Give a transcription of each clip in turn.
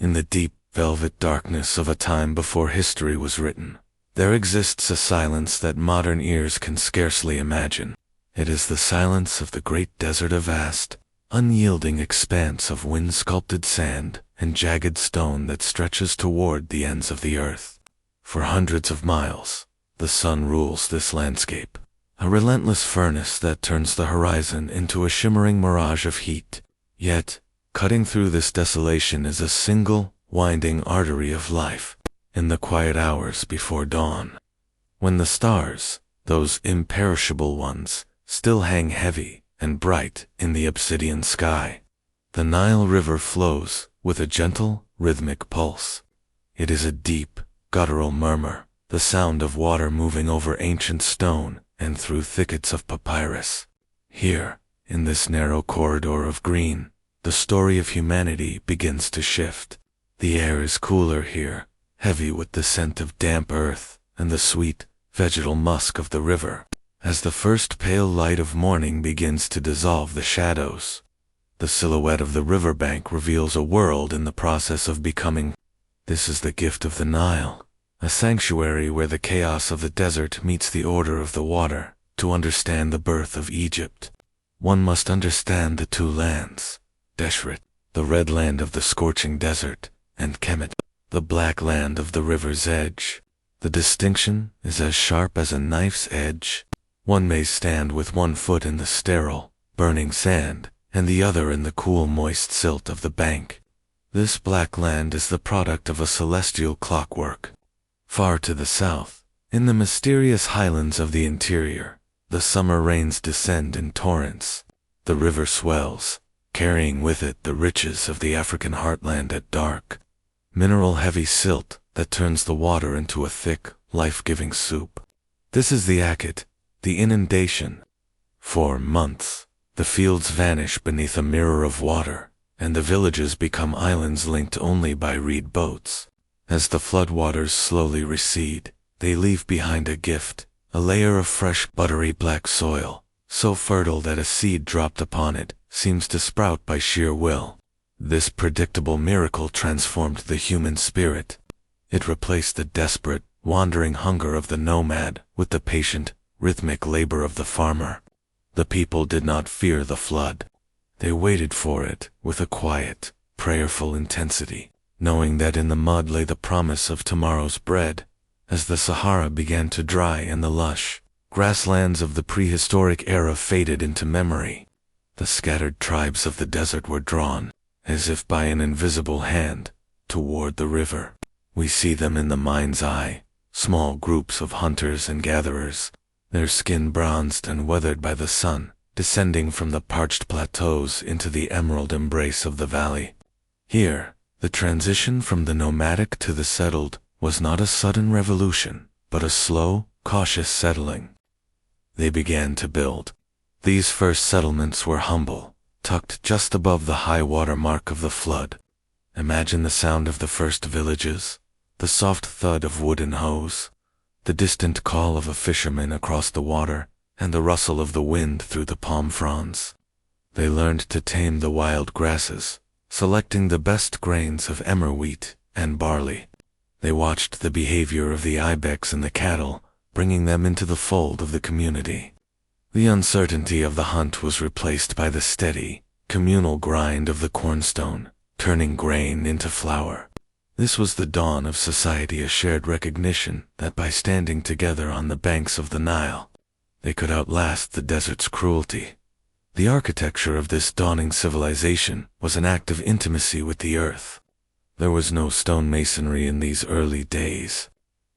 In the deep, velvet darkness of a time before history was written, there exists a silence that modern ears can scarcely imagine. It is the silence of the great desert, a vast, unyielding expanse of wind-sculpted sand and jagged stone that stretches toward the ends of the earth. For hundreds of miles, the sun rules this landscape, a relentless furnace that turns the horizon into a shimmering mirage of heat. Yet, cutting through this desolation is a single, winding artery of life. In the quiet hours before dawn, when the stars, those imperishable ones, still hang heavy and bright in the obsidian sky, the Nile River flows with a gentle, rhythmic pulse. It is a deep, guttural murmur, the sound of water moving over ancient stone and through thickets of papyrus. Here, in this narrow corridor of green, the story of humanity begins to shift. The air is cooler here, heavy with the scent of damp earth and the sweet, vegetal musk of the river. As the first pale light of morning begins to dissolve the shadows, the silhouette of the riverbank reveals a world in the process of becoming. This is the gift of the Nile, a sanctuary where the chaos of the desert meets the order of the water. To understand the birth of Egypt, one must understand the two lands, Deshret, the red land of the scorching desert, and Kemet, the black land of the river's edge. The distinction is as sharp as a knife's edge. One may stand with one foot in the sterile, burning sand, and the other in the cool, moist silt of the bank. This black land is the product of a celestial clockwork. Far to the south, in the mysterious highlands of the interior, the summer rains descend in torrents. The river swells, carrying with it the riches of the African heartland at dark. Mineral-heavy silt that turns the water into a thick, life-giving soup. This is the Akhet, the inundation. For months, the fields vanish beneath a mirror of water, and the villages become islands linked only by reed boats. As the floodwaters slowly recede, they leave behind a gift, a layer of fresh, buttery black soil, so fertile that a seed dropped upon it seems to sprout by sheer will. This predictable miracle transformed the human spirit. It replaced the desperate, wandering hunger of the nomad with the patient, rhythmic labor of the farmer. The people did not fear the flood. They waited for it with a quiet, prayerful intensity, knowing that in the mud lay the promise of tomorrow's bread. As the Sahara began to dry and the lush grasslands of the prehistoric era faded into memory, the scattered tribes of the desert were drawn, as if by an invisible hand, toward the river. We see them in the mind's eye, small groups of hunters and gatherers, their skin bronzed and weathered by the sun, descending from the parched plateaus into the emerald embrace of the valley. Here, the transition from the nomadic to the settled was not a sudden revolution, but a slow, cautious settling. They began to build. These first settlements were humble, tucked just above the high water mark of the flood. Imagine the sound of the first villages, the soft thud of wooden hoes, the distant call of a fisherman across the water, and the rustle of the wind through the palm fronds. They learned to tame the wild grasses, selecting the best grains of emmer wheat and barley. They watched the behavior of the ibex and the cattle, bringing them into the fold of the community. The uncertainty of the hunt was replaced by the steady, communal grind of the cornstone, turning grain into flour. This was the dawn of society, a shared recognition that by standing together on the banks of the Nile, they could outlast the desert's cruelty. The architecture of this dawning civilization was an act of intimacy with the earth. There was no stone masonry in these early days.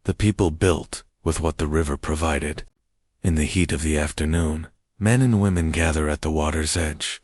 The people built with what the river provided. In the heat of the afternoon, men and women gather at the water's edge.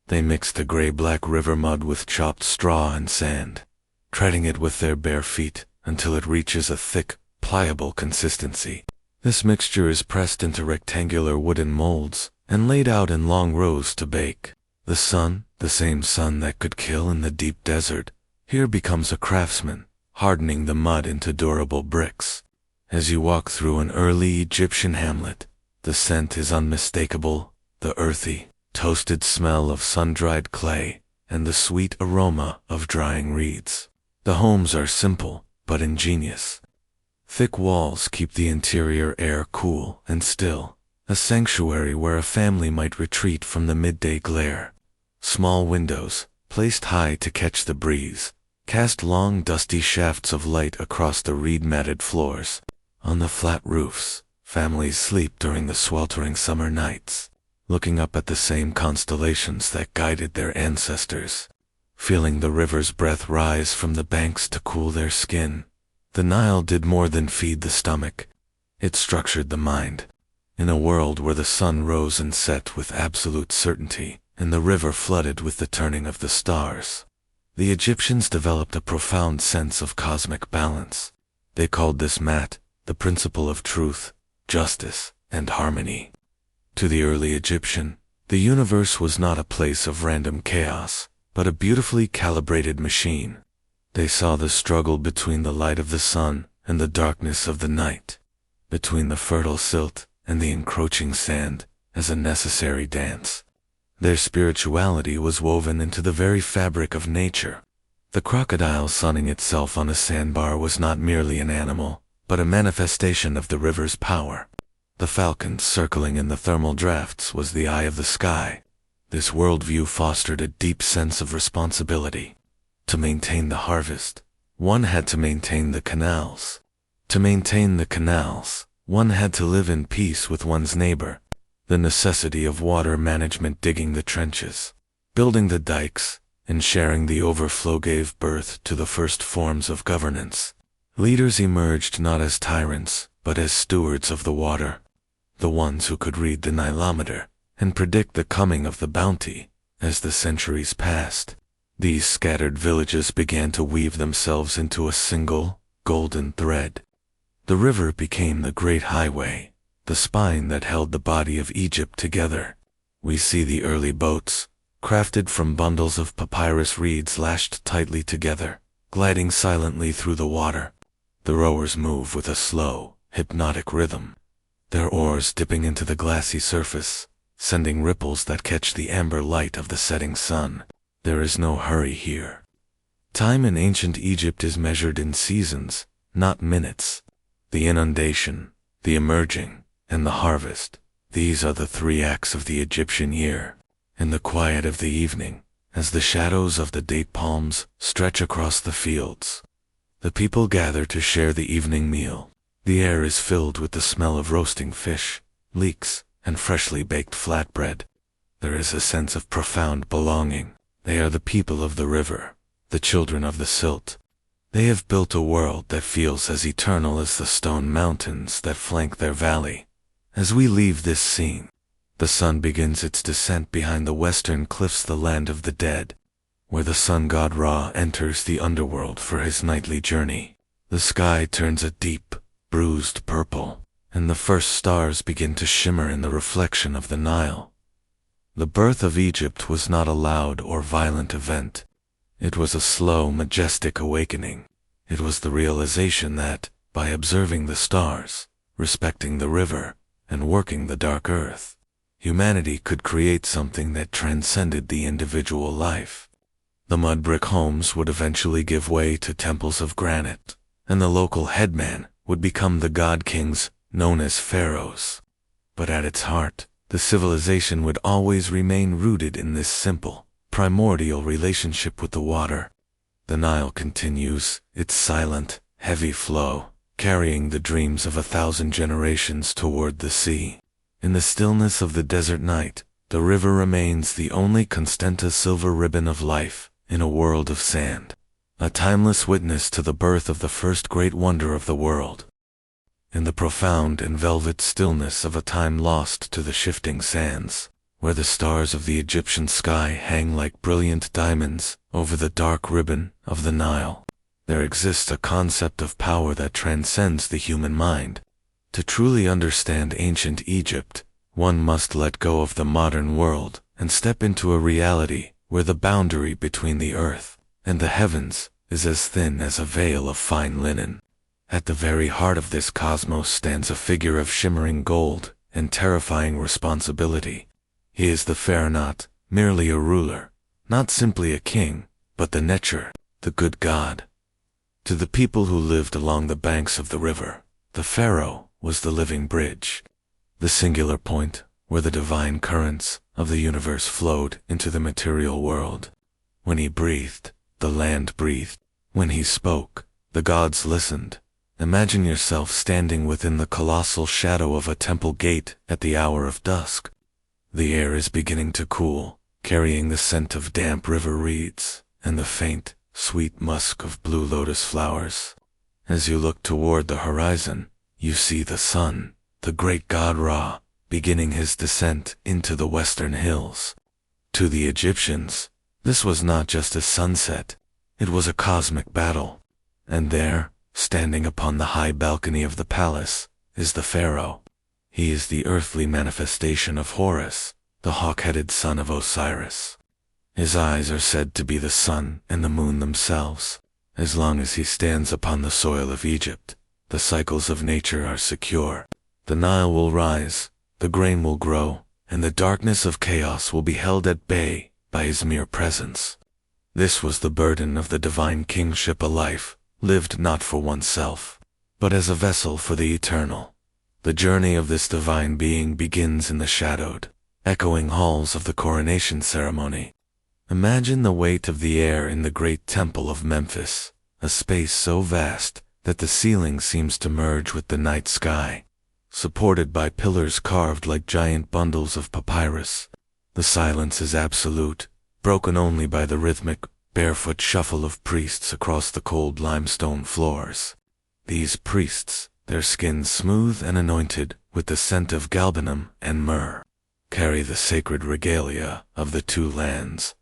They mix the gray-black river mud with chopped straw and sand, treading it with their bare feet until it reaches a thick, pliable consistency. This mixture is pressed into rectangular wooden molds and laid out in long rows to bake. The sun, the same sun that could kill in the deep desert, here becomes a craftsman, hardening the mud into durable bricks. As you walk through an early Egyptian hamlet, the scent is unmistakable, the earthy, toasted smell of sun-dried clay, and the sweet aroma of drying reeds. The homes are simple, but ingenious. Thick walls keep the interior air cool and still, a sanctuary where a family might retreat from the midday glare. Small windows, placed high to catch the breeze, cast long dusty shafts of light across the reed-matted floors. On the flat roofs, families sleep during the sweltering summer nights, looking up at the same constellations that guided their ancestors, feeling the river's breath rise from the banks to cool their skin. The Nile did more than feed the stomach. It structured the mind. In a world where the sun rose and set with absolute certainty, and the river flooded with the turning of the stars, the Egyptians developed a profound sense of cosmic balance. They called this the principle of truth, justice, and harmony. To the early Egyptian, the universe was not a place of random chaos, but a beautifully calibrated machine. They saw the struggle between the light of the sun and the darkness of the night, between the fertile silt and the encroaching sand, as a necessary dance. Their spirituality was woven into the very fabric of nature. The crocodile sunning itself on a sandbar was not merely an animal, but a manifestation of the river's power. The falcon circling in the thermal drafts was the eye of the sky. This worldview fostered a deep sense of responsibility. To maintain the harvest, one had to maintain the canals. To maintain the canals, one had to live in peace with one's neighbor. The necessity of water management, digging the trenches, building the dikes, and sharing the overflow gave birth to the first forms of governance. Leaders emerged not as tyrants, but as stewards of the water, the ones who could read the Nilometer and predict the coming of the bounty. As the centuries passed, these scattered villages began to weave themselves into a single, golden thread. The river became the great highway, the spine that held the body of Egypt together. We see the early boats, crafted from bundles of papyrus reeds lashed tightly together, gliding silently through the water. The rowers move with a slow, hypnotic rhythm, their oars dipping into the glassy surface, sending ripples that catch the amber light of the setting sun. There is no hurry here. Time in ancient Egypt is measured in seasons, not minutes. The inundation, the emerging, and the harvest, these are the 3 acts of the Egyptian year. In the quiet of the evening, as the shadows of the date palms stretch across the fields, the people gather to share the evening meal. The air is filled with the smell of roasting fish, leeks, and freshly baked flatbread. There is a sense of profound belonging. They are the people of the river, the children of the silt. They have built a world that feels as eternal as the stone mountains that flank their valley. As we leave this scene, the sun begins its descent behind the western cliffs, the land of the dead, where the sun god Ra enters the underworld for his nightly journey. The sky turns a deep, bruised purple, and the first stars begin to shimmer in the reflection of the Nile. The birth of Egypt was not a loud or violent event. It was a slow, majestic awakening. It was the realization that, by observing the stars, respecting the river, and working the dark earth, humanity could create something that transcended the individual life. The mud brick homes would eventually give way to temples of granite, and the local headman would become the god-kings known as Pharaohs. But at its heart, the civilization would always remain rooted in this simple, primordial relationship with the water. The Nile continues its silent, heavy flow, carrying the dreams of 1,000 generations toward the sea. In the stillness of the desert night, the river remains the only constanta silver ribbon of life in a world of sand, a timeless witness to the birth of the first great wonder of the world. In the profound and velvet stillness of a time lost to the shifting sands, where the stars of the Egyptian sky hang like brilliant diamonds over the dark ribbon of the Nile, there exists a concept of power that transcends the human mind. To truly understand ancient Egypt, one must let go of the modern world and step into a reality where the boundary between the earth and the heavens is as thin as a veil of fine linen. At the very heart of this cosmos stands a figure of shimmering gold and terrifying responsibility. He is the Pharaoh, not merely a ruler, not simply a king, but the Necher, the good god, To the people who lived along the banks of the river, the Pharaoh was the living bridge, the singular point where the divine currents of the universe flowed into the material world. When he breathed, the land breathed. When he spoke, the gods listened. Imagine yourself standing within the colossal shadow of a temple gate at the hour of dusk. The air is beginning to cool, carrying the scent of damp river reeds and the faint, sweet musk of blue lotus flowers. As you look toward the horizon, you see the sun, the great god Ra, beginning his descent into the western hills. To the Egyptians, this was not just a sunset, it was a cosmic battle. And there, standing upon the high balcony of the palace, is the Pharaoh. He is the earthly manifestation of Horus, the hawk-headed son of Osiris. His eyes are said to be the sun and the moon themselves. As long as he stands upon the soil of Egypt, the cycles of nature are secure. The Nile will rise, the grain will grow, and the darkness of chaos will be held at bay by his mere presence. This was the burden of the divine kingship, a life lived not for oneself, but as a vessel for the eternal. The journey of this divine being begins in the shadowed, echoing halls of the coronation ceremony. Imagine the weight of the air in the great temple of Memphis, a space so vast that the ceiling seems to merge with the night sky. Supported by pillars carved like giant bundles of papyrus, the silence is absolute, broken only by the rhythmic, barefoot shuffle of priests across the cold limestone floors. These priests, their skins smooth and anointed with the scent of galbanum and myrrh, carry the sacred regalia of the two lands.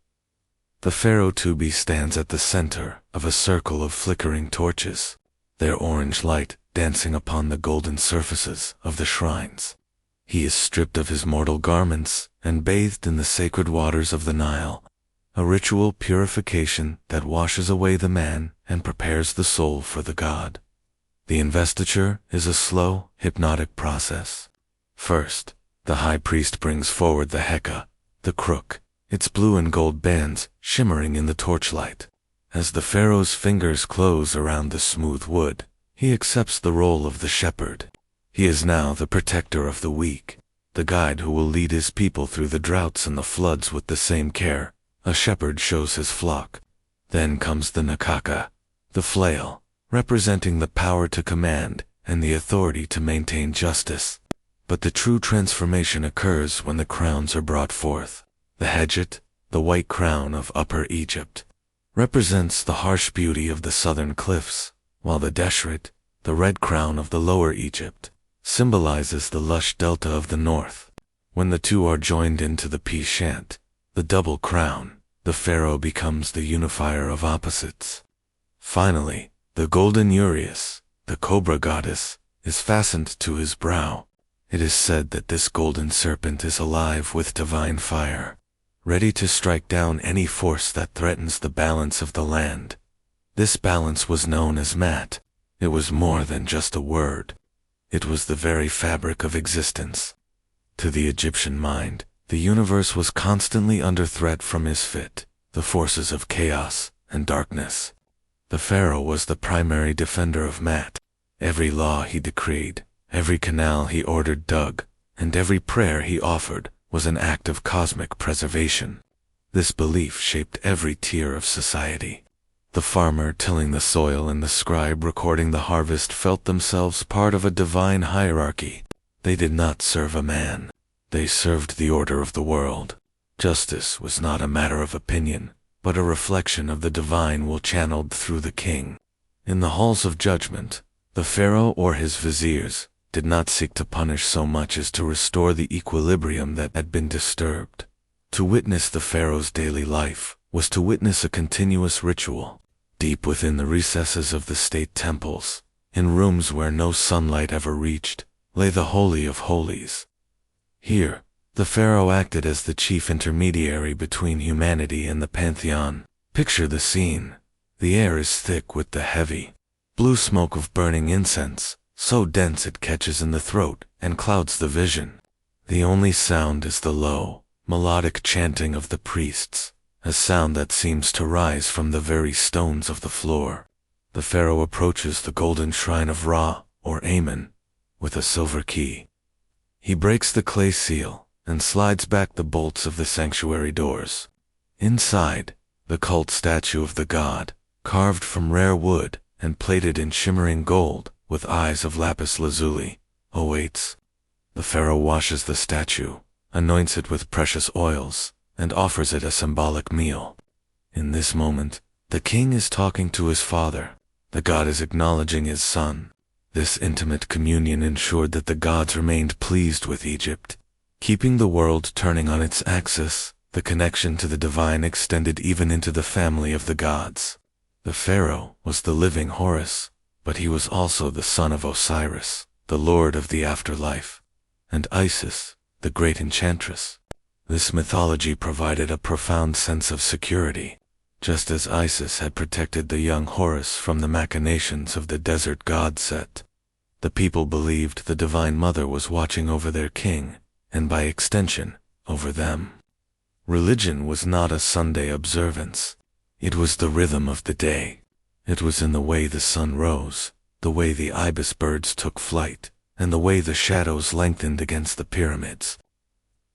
The Pharaoh Tubi stands at the center of a circle of flickering torches, their orange light dancing upon the golden surfaces of the shrines. He is stripped of his mortal garments and bathed in the sacred waters of the Nile, a ritual purification that washes away the man and prepares the soul for the god. The investiture is a slow, hypnotic process. First, the high priest brings forward the heka, the crook, its blue and gold bands shimmering in the torchlight. As the pharaoh's fingers close around the smooth wood, he accepts the role of the shepherd. He is now the protector of the weak, the guide who will lead his people through the droughts and the floods with the same care a shepherd shows his flock. Then comes the nakaka, the flail, representing the power to command and the authority to maintain justice. But the true transformation occurs when the crowns are brought forth. The hedjet, the white crown of Upper Egypt, represents the harsh beauty of the southern cliffs, while the deshret, the red crown of the Lower Egypt, symbolizes the lush delta of the north. When the two are joined into the Pishant, the double crown, the pharaoh becomes the unifier of opposites. Finally, the golden uraeus, the cobra goddess, is fastened to his brow. It is said that this golden serpent is alive with divine fire, ready to strike down any force that threatens the balance of the land. This balance was known as Mat. It was more than just a word. It was the very fabric of existence. To the Egyptian mind, the universe was constantly under threat from Isfit, the forces of chaos and darkness. The pharaoh was the primary defender of Mat. Every law he decreed, every canal he ordered dug, and every prayer he offered was an act of cosmic preservation. This belief shaped every tier of society. The farmer tilling the soil and the scribe recording the harvest felt themselves part of a divine hierarchy. They did not serve a man. They served the order of the world. Justice was not a matter of opinion, but a reflection of the divine will channeled through the king. In the halls of judgment, the pharaoh or his viziers did not seek to punish so much as to restore the equilibrium that had been disturbed. To witness the pharaoh's daily life was to witness a continuous ritual. Deep within the recesses of the state temples, in rooms where no sunlight ever reached, lay the Holy of Holies. Here, the pharaoh acted as the chief intermediary between humanity and the pantheon. Picture the scene. The air is thick with the heavy, blue smoke of burning incense, so dense it catches in the throat and clouds the vision. The only sound is the low, melodic chanting of the priests, a sound that seems to rise from the very stones of the floor. The pharaoh approaches the golden shrine of Ra, or Amen, with a silver key. He breaks the clay seal and slides back the bolts of the sanctuary doors. Inside, the cult statue of the god, carved from rare wood and plated in shimmering gold with eyes of lapis lazuli, awaits. The pharaoh washes the statue, anoints it with precious oils, and offers it a symbolic meal. In this moment, the king is talking to his father. The god is acknowledging his son. This intimate communion ensured that the gods remained pleased with Egypt. Keeping the world turning on its axis, the connection to the divine extended even into the family of the gods. The pharaoh was the living Horus, but he was also the son of Osiris, the lord of the afterlife, and Isis, the great enchantress. This mythology provided a profound sense of security. Just as Isis had protected the young Horus from the machinations of the desert god Set, the people believed the Divine Mother was watching over their king, and by extension, over them. Religion was not a Sunday observance. It was the rhythm of the day. It was in the way the sun rose, the way the ibis birds took flight, and the way the shadows lengthened against the pyramids.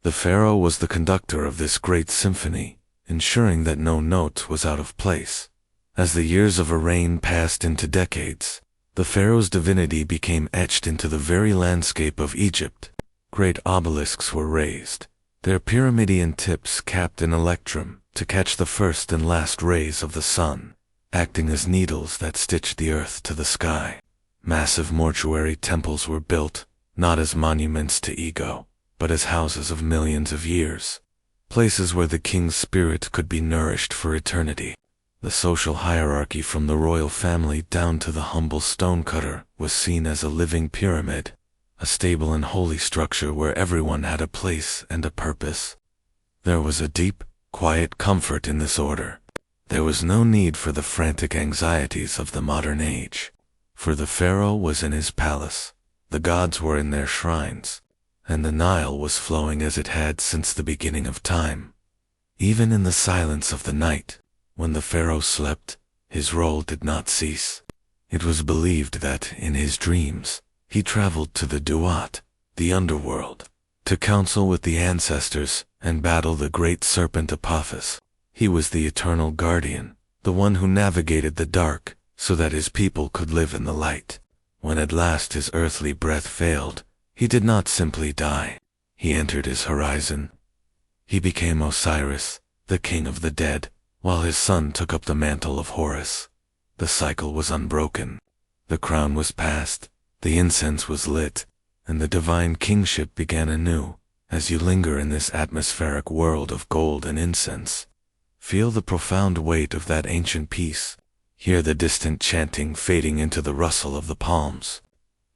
The pharaoh was the conductor of this great symphony, ensuring that no note was out of place. As the years of a reign passed into decades, the pharaoh's divinity became etched into the very landscape of Egypt. Great obelisks were raised, their pyramidion tips capped in electrum to catch the first and last rays of the sun, acting as needles that stitched the earth to the sky. Massive mortuary temples were built, not as monuments to ego, but as houses of millions of years, places where the king's spirit could be nourished for eternity. The social hierarchy from the royal family down to the humble stonecutter was seen as a living pyramid, a stable and holy structure where everyone had a place and a purpose. There was a deep, quiet comfort in this order. There was no need for the frantic anxieties of the modern age. For the pharaoh was in his palace, the gods were in their shrines, and the Nile was flowing as it had since the beginning of time. Even in the silence of the night, when the pharaoh slept, his role did not cease. It was believed that, in his dreams, he traveled to the Duat, the underworld, to counsel with the ancestors and battle the great serpent Apophis. He was the eternal guardian, the one who navigated the dark so that his people could live in the light. When at last his earthly breath failed, he did not simply die. He entered his horizon. He became Osiris, the king of the dead, while his son took up the mantle of Horus. The cycle was unbroken. The crown was passed, the incense was lit, and the divine kingship began anew. As you linger in this atmospheric world of gold and incense, feel the profound weight of that ancient peace. Hear the distant chanting fading into the rustle of the palms.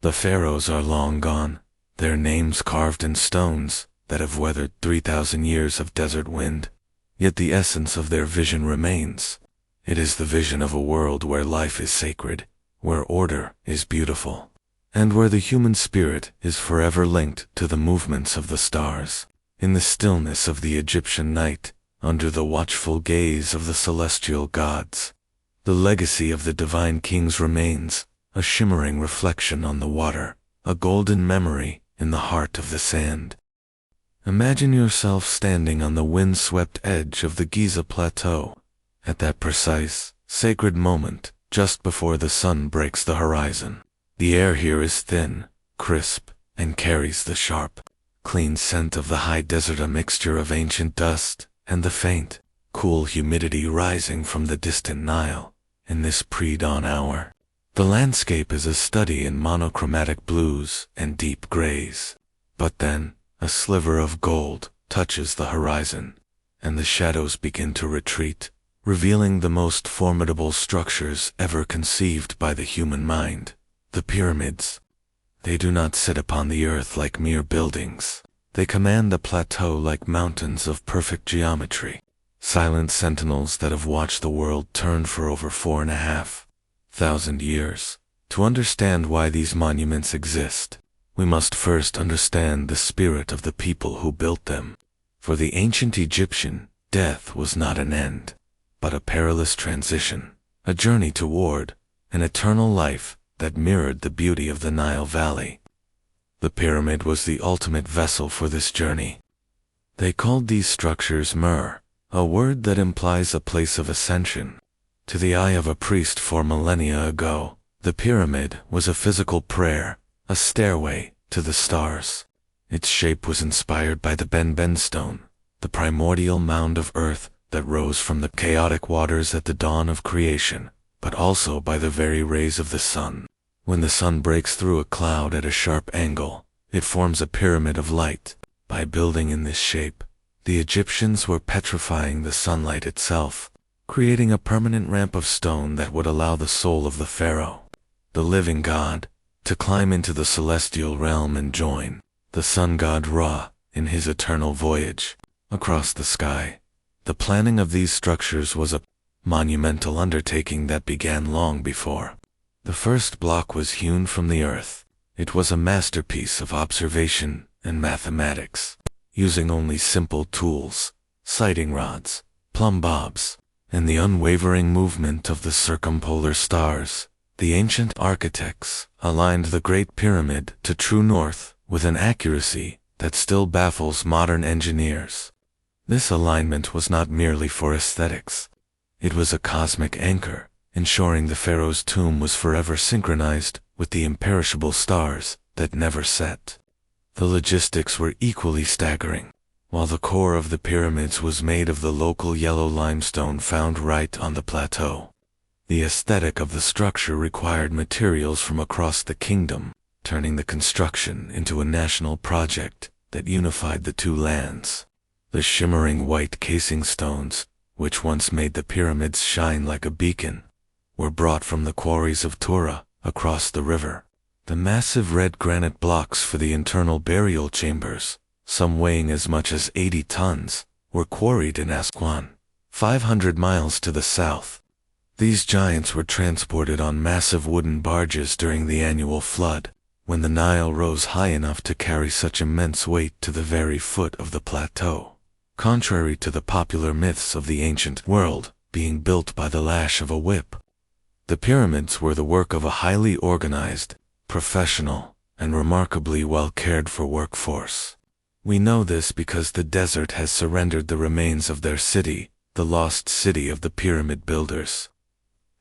The pharaohs are long gone, their names carved in stones that have weathered 3,000 years of desert wind. Yet the essence of their vision remains. It is the vision of a world where life is sacred, where order is beautiful, and where the human spirit is forever linked to the movements of the stars. In the stillness of the Egyptian night, under the watchful gaze of the celestial gods, the legacy of the divine kings remains, a shimmering reflection on the water, a golden memory in the heart of the sand. Imagine yourself standing on the wind-swept edge of the Giza Plateau, at that precise, sacred moment just before the sun breaks the horizon. The air here is thin, crisp, and carries the sharp, clean scent of the high desert, a mixture of ancient dust and the faint, cool humidity rising from the distant Nile. In this pre-dawn hour, the landscape is a study in monochromatic blues and deep grays. But then, a sliver of gold touches the horizon, and the shadows begin to retreat, revealing the most formidable structures ever conceived by the human mind, the pyramids. They do not sit upon the earth like mere buildings. They command the plateau like mountains of perfect geometry, silent sentinels that have watched the world turn for over 4,500 years. To understand why these monuments exist, we must first understand the spirit of the people who built them. For the ancient Egyptian, death was not an end, but a perilous transition, a journey toward an eternal life that mirrored the beauty of the Nile Valley. The pyramid was the ultimate vessel for this journey. They called these structures Mur, a word that implies a place of ascension. To the eye of a priest 4 millennia ago, the pyramid was a physical prayer, a stairway to the stars. Its shape was inspired by the Ben stone, the primordial mound of earth that rose from the chaotic waters at the dawn of creation, but also by the very rays of the sun. When the sun breaks through a cloud at a sharp angle, it forms a pyramid of light. By building in this shape, the Egyptians were petrifying the sunlight itself, creating a permanent ramp of stone that would allow the soul of the pharaoh, the living god, to climb into the celestial realm and join the sun god Ra in his eternal voyage across the sky. The planning of these structures was a monumental undertaking that began long before the first block was hewn from the earth. It was a masterpiece of observation and mathematics, using only simple tools, sighting rods, plumb bobs, and the unwavering movement of the circumpolar stars. The ancient architects aligned the Great Pyramid to true north with an accuracy that still baffles modern engineers. This alignment was not merely for aesthetics. It was a cosmic anchor, ensuring the pharaoh's tomb was forever synchronized with the imperishable stars that never set. The logistics were equally staggering. While the core of the pyramids was made of the local yellow limestone found right on the plateau, the aesthetic of the structure required materials from across the kingdom, turning the construction into a national project that unified the two lands. The shimmering white casing stones, which once made the pyramids shine like a beacon, were brought from the quarries of Tura across the river. The massive red granite blocks for the internal burial chambers, some weighing as much as 80 tons, were quarried in Aswan, 500 miles to the south. These giants were transported on massive wooden barges during the annual flood, when the Nile rose high enough to carry such immense weight to the very foot of the plateau. Contrary to the popular myths of the ancient world being built by the lash of a whip, the pyramids were the work of a highly organized, professional, and remarkably well cared for workforce. We know this because the desert has surrendered the remains of their city, the lost city of the pyramid builders.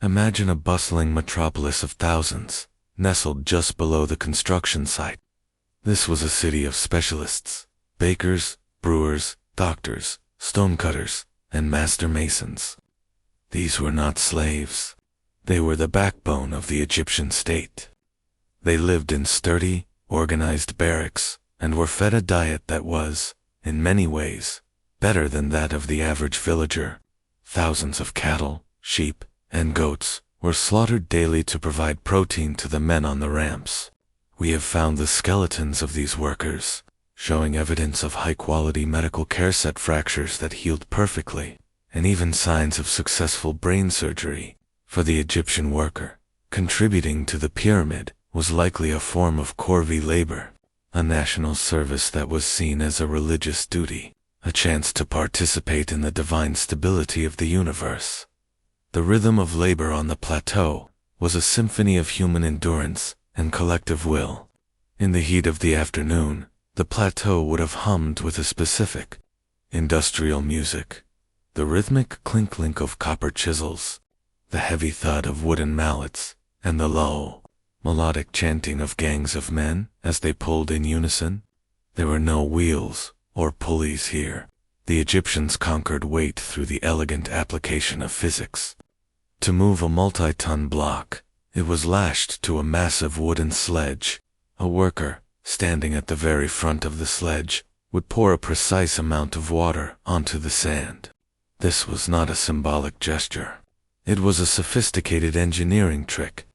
Imagine a bustling metropolis of thousands, nestled just below the construction site. This was a city of specialists, bakers, brewers, doctors, stonecutters, and master masons. These were not slaves. They were the backbone of the Egyptian state. They lived in sturdy, organized barracks, and were fed a diet that was, in many ways, better than that of the average villager. Thousands of cattle, sheep, and goats were slaughtered daily to provide protein to the men on the ramps. We have found the skeletons of these workers, showing evidence of high-quality medical care set fractures that healed perfectly, and even signs of successful brain surgery. For the Egyptian worker, contributing to the pyramid was likely a form of corvée labor, a national service that was seen as a religious duty, a chance to participate in the divine stability of the universe. The rhythm of labor on the plateau was a symphony of human endurance and collective will. In the heat of the afternoon, the plateau would have hummed with a specific, industrial music. The rhythmic clink-clink of copper chisels, the heavy thud of wooden mallets, and the low, melodic chanting of gangs of men as they pulled in unison. There were no wheels or pulleys here. The Egyptians conquered weight through the elegant application of physics. To move a multi-ton block, it was lashed to a massive wooden sledge. A worker, standing at the very front of the sledge, would pour a precise amount of water onto the sand. This was not a symbolic gesture. It was a sophisticated engineering trick.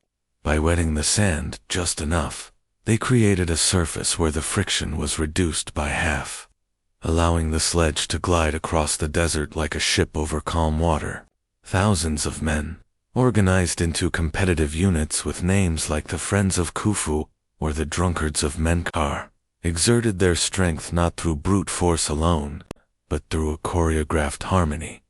By wetting the sand just enough, they created a surface where the friction was reduced by half, allowing the sledge to glide across the desert like a ship over calm water. Thousands of men, organized into competitive units with names like the Friends of Khufu or the Drunkards of Menkaure, exerted their strength not through brute force alone, but through a choreographed harmony.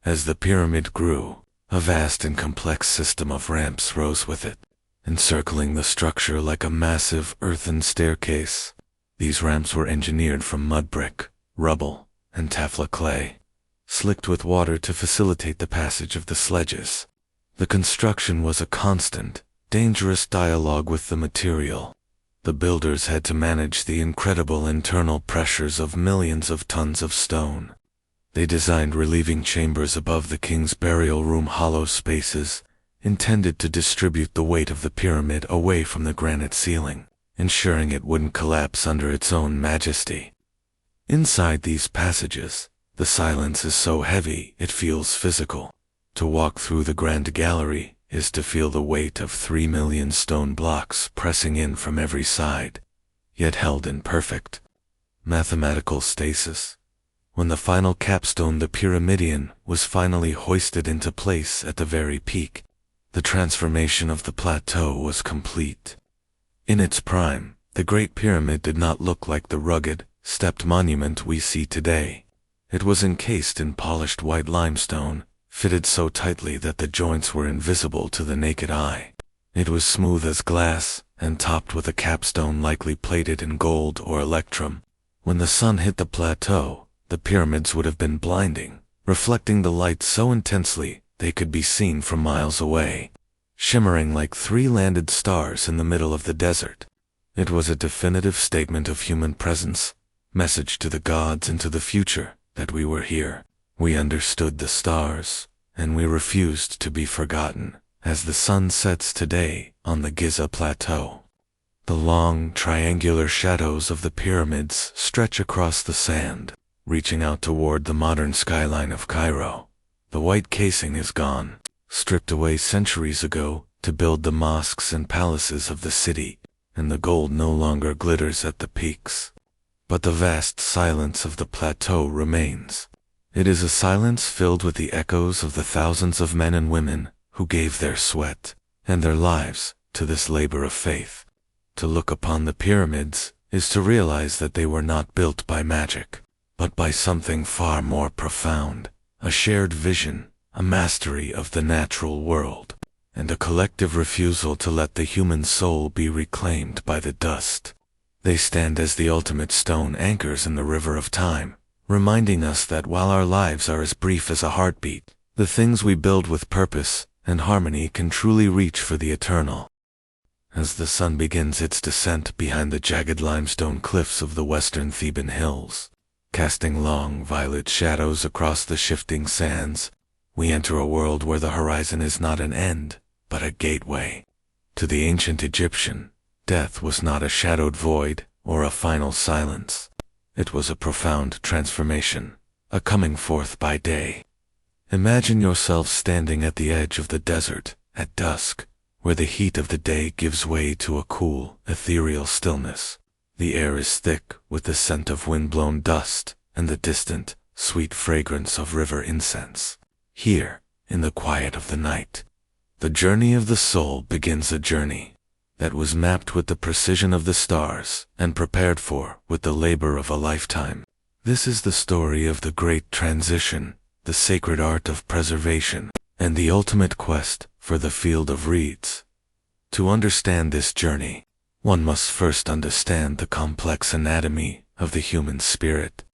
As the pyramid grew, A vast and complex system of ramps rose with it, encircling the structure like a massive earthen staircase. These ramps were engineered from mud brick, rubble, and Tafla clay, slicked with water to facilitate the passage of the sledges. The construction was a constant, dangerous dialogue with the material. The builders had to manage the incredible internal pressures of millions of tons of stone. They designed relieving chambers above the king's burial room, hollow spaces, intended to distribute the weight of the pyramid away from the granite ceiling, ensuring it wouldn't collapse under its own majesty. Inside these passages, the silence is so heavy it feels physical. To walk through the grand gallery is to feel the weight of 3 million stone blocks pressing in from every side, yet held in perfect mathematical stasis. When the final capstone, the pyramidion, was finally hoisted into place at the very peak, the transformation of the plateau was complete. In its prime, the Great Pyramid did not look like the rugged, stepped monument we see today. It was encased in polished white limestone, fitted so tightly that the joints were invisible to the naked eye. It was smooth as glass, and topped with a capstone likely plated in gold or electrum. When the sun hit the plateau, the pyramids would have been blinding, reflecting the light so intensely they could be seen from miles away, shimmering like 3 landed stars in the middle of the desert. It was a definitive statement of human presence, message to the gods and to the future that we were here. We understood the stars, and we refused to be forgotten, as the sun sets today on the Giza Plateau. The long, triangular shadows of the pyramids stretch across the sand, reaching out toward the modern skyline of Cairo. The white casing is gone, stripped away centuries ago to build the mosques and palaces of the city, and the gold no longer glitters at the peaks. But the vast silence of the plateau remains. It is a silence filled with the echoes of the thousands of men and women who gave their sweat and their lives to this labor of faith. To look upon the pyramids is to realize that they were not built by magic, but by something far more profound, a shared vision, a mastery of the natural world, and a collective refusal to let the human soul be reclaimed by the dust. They stand as the ultimate stone anchors in the river of time, reminding us that while our lives are as brief as a heartbeat, the things we build with purpose and harmony can truly reach for the eternal. As the sun begins its descent behind the jagged limestone cliffs of the western Theban hills, casting long violet shadows across the shifting sands, we enter a world where the horizon is not an end, but a gateway. To the ancient Egyptian, death was not a shadowed void or a final silence. It was a profound transformation, a coming forth by day. Imagine yourself standing at the edge of the desert at dusk, where the heat of the day gives way to a cool, ethereal stillness. The air is thick with the scent of wind-blown dust and the distant, sweet fragrance of river incense. Here, in the quiet of the night, the journey of the soul begins, a journey that was mapped with the precision of the stars and prepared for with the labor of a lifetime. This is the story of the great transition, the sacred art of preservation, and the ultimate quest for the field of reeds. To understand this journey, one must first understand the complex anatomy of the human spirit.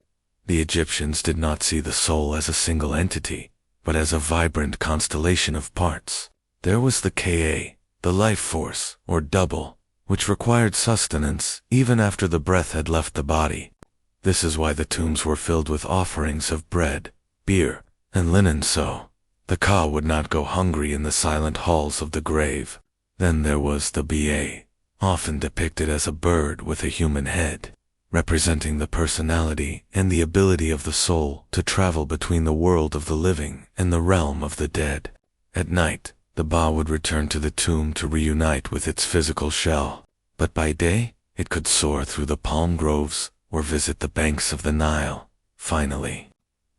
The Egyptians did not see the soul as a single entity, but as a vibrant constellation of parts. There was the Ka, the life force, or double, which required sustenance even after the breath had left the body. This is why the tombs were filled with offerings of bread, beer, and linen, so the Ka would not go hungry in the silent halls of the grave. Then there was the Ba, often depicted as a bird with a human head, representing the personality and the ability of the soul to travel between the world of the living and the realm of the dead. At night, the Ba would return to the tomb to reunite with its physical shell, but by day, it could soar through the palm groves or visit the banks of the Nile. Finally,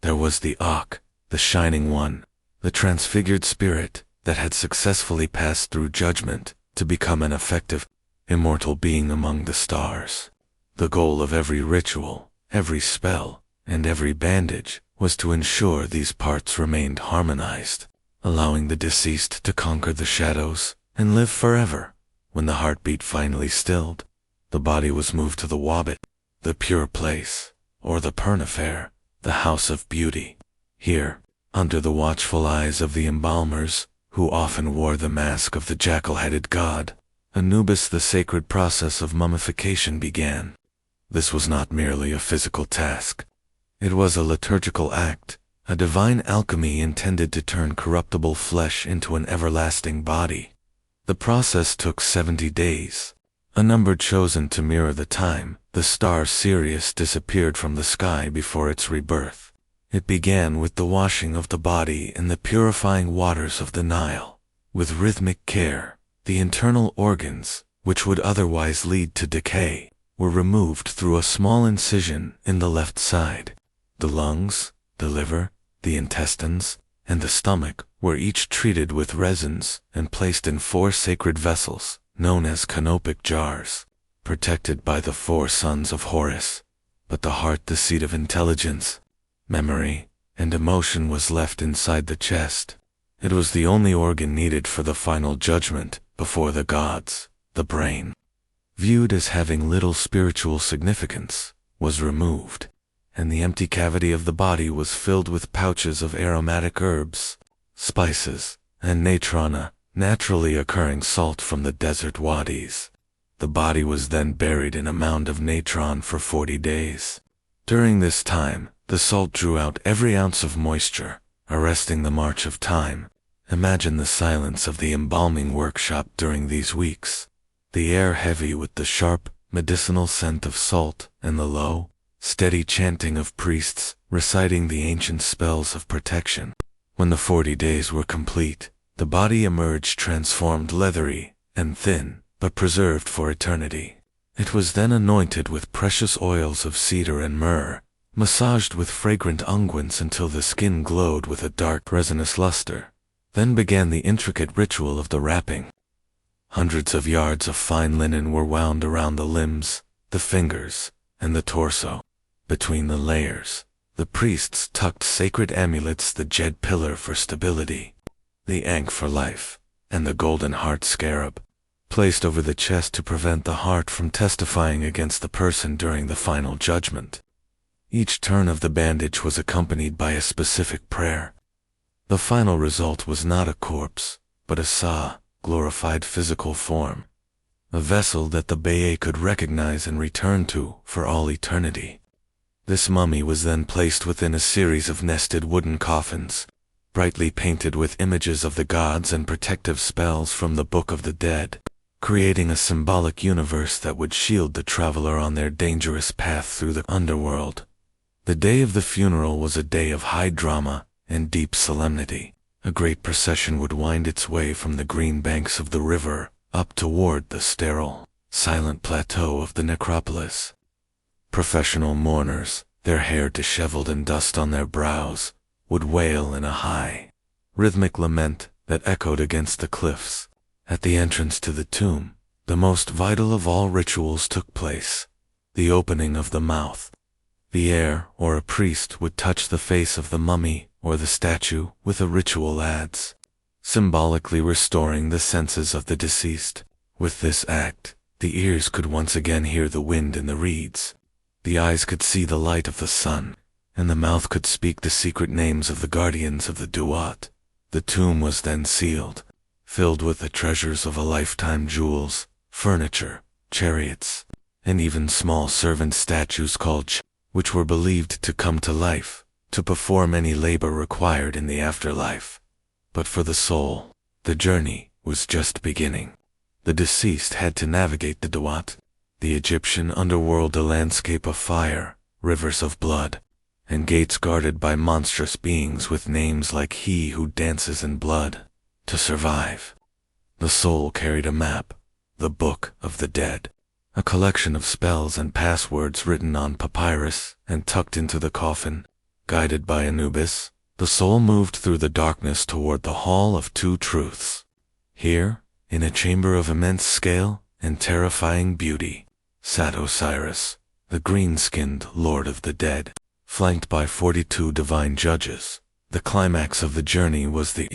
there was the Ak, the Shining One, the transfigured spirit that had successfully passed through judgment to become an effective, immortal being among the stars. The goal of every ritual, every spell, and every bandage was to ensure these parts remained harmonized. allowing the deceased to conquer the shadows and live forever. When the heartbeat finally stilled, the body was moved to the Wabbit, the pure place, or the Pernifair, the house of beauty. Here, under the watchful eyes of the embalmers, who often wore the mask of the jackal-headed god, Anubis, the sacred process of mummification began. This was not merely a physical task. It was a liturgical act, a divine alchemy intended to turn corruptible flesh into an everlasting body. The process took 70 days, a number chosen to mirror the time the star Sirius disappeared from the sky before its rebirth. It began with the washing of the body in the purifying waters of the Nile. With rhythmic care, the internal organs, which would otherwise lead to decay, were removed through a small incision in the left side. The lungs, the liver, the intestines, and the stomach were each treated with resins and placed in 4 sacred vessels, known as canopic jars, protected by the 4 sons of Horus. But the heart, the seat of intelligence, memory, and emotion, was left inside the chest. It was the only organ needed for the final judgment before the gods. The brain, viewed as having little spiritual significance, was removed, and the empty cavity of the body was filled with pouches of aromatic herbs, spices, and natrona, naturally occurring salt from the desert wadis. The body was then buried in a mound of natron for 40 days. During this time, the salt drew out every ounce of moisture, arresting the march of time. Imagine the silence of the embalming workshop during these weeks, the air heavy with the sharp, medicinal scent of salt and the low, steady chanting of priests reciting the ancient spells of protection. When the 40 days were complete, the body emerged transformed, leathery and thin, but preserved for eternity. It was then anointed with precious oils of cedar and myrrh, massaged with fragrant unguents until the skin glowed with a dark resinous luster. Then began the intricate ritual of the wrapping. Hundreds of yards of fine linen were wound around the limbs, the fingers, and the torso. Between the layers, the priests tucked sacred amulets, the jed pillar for stability, the ankh for life, and the golden heart scarab, placed over the chest to prevent the heart from testifying against the person during the final judgment. Each turn of the bandage was accompanied by a specific prayer. The final result was not a corpse, but a Sa, glorified physical form, a vessel that the Beye could recognize and return to for all eternity. This mummy was then placed within a series of nested wooden coffins, brightly painted with images of the gods and protective spells from the Book of the Dead, creating a symbolic universe that would shield the traveler on their dangerous path through the underworld. The day of the funeral was a day of high drama and deep solemnity. A great procession would wind its way from the green banks of the river up toward the sterile, silent plateau of the necropolis. Professional mourners, their hair disheveled and dust on their brows, would wail in a high, rhythmic lament that echoed against the cliffs. At the entrance to the tomb, the most vital of all rituals took place, the opening of the mouth. The heir or a priest would touch the face of the mummy or the statue with a ritual adze, symbolically restoring the senses of the deceased. With this act, the ears could once again hear the wind in the reeds, the eyes could see the light of the sun, and the mouth could speak the secret names of the guardians of the Duat. The tomb was then sealed, filled with the treasures of a lifetime: jewels, furniture, chariots, and even small servant statues called which were believed to come to life, to perform any labor required in the afterlife. But for the soul, the journey was just beginning. The deceased had to navigate the Duat, the Egyptian underworld, a landscape of fire, rivers of blood, and gates guarded by monstrous beings with names like He Who Dances in Blood. To survive, the soul carried a map, the Book of the Dead, a collection of spells and passwords written on papyrus and tucked into the coffin. Guided by Anubis, the soul moved through the darkness toward the Hall of Two Truths. Here, in a chamber of immense scale and terrifying beauty, sat Osiris, the green-skinned Lord of the Dead, flanked by 42 divine judges. The climax of the journey was the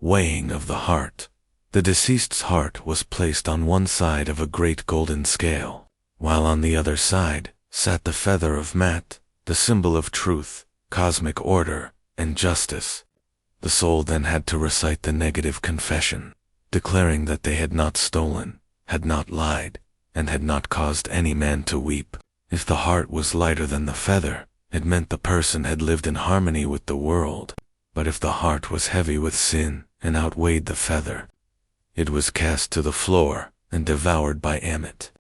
weighing of the heart. The deceased's heart was placed on one side of a great golden scale, while on the other side sat the feather of Mat, the symbol of truth, cosmic order, and justice. The soul then had to recite the negative confession, declaring that they had not stolen, had not lied, and had not caused any man to weep. If the heart was lighter than the feather, it meant the person had lived in harmony with the world. But if the heart was heavy with sin and outweighed the feather, it was cast to the floor and devoured by Ammit,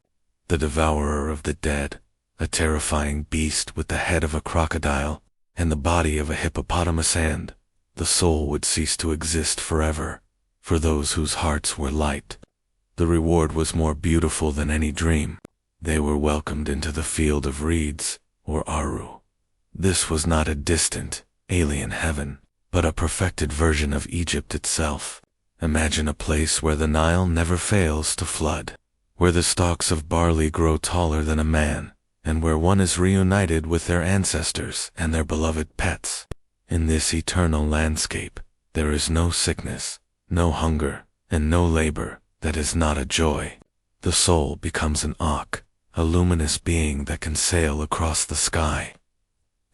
the devourer of the dead, a terrifying beast with the head of a crocodile and the body of a hippopotamus, and the soul would cease to exist forever for those whose hearts were light. The reward was more beautiful than any dream. They were welcomed into the field of reeds, or Aru. This was not a distant, alien heaven, but a perfected version of Egypt itself. Imagine a place where the Nile never fails to flood, where the stalks of barley grow taller than a man, and where one is reunited with their ancestors and their beloved pets. In this eternal landscape, there is no sickness, no hunger, and no labor that is not a joy. The soul becomes an Akh, a luminous being that can sail across the sky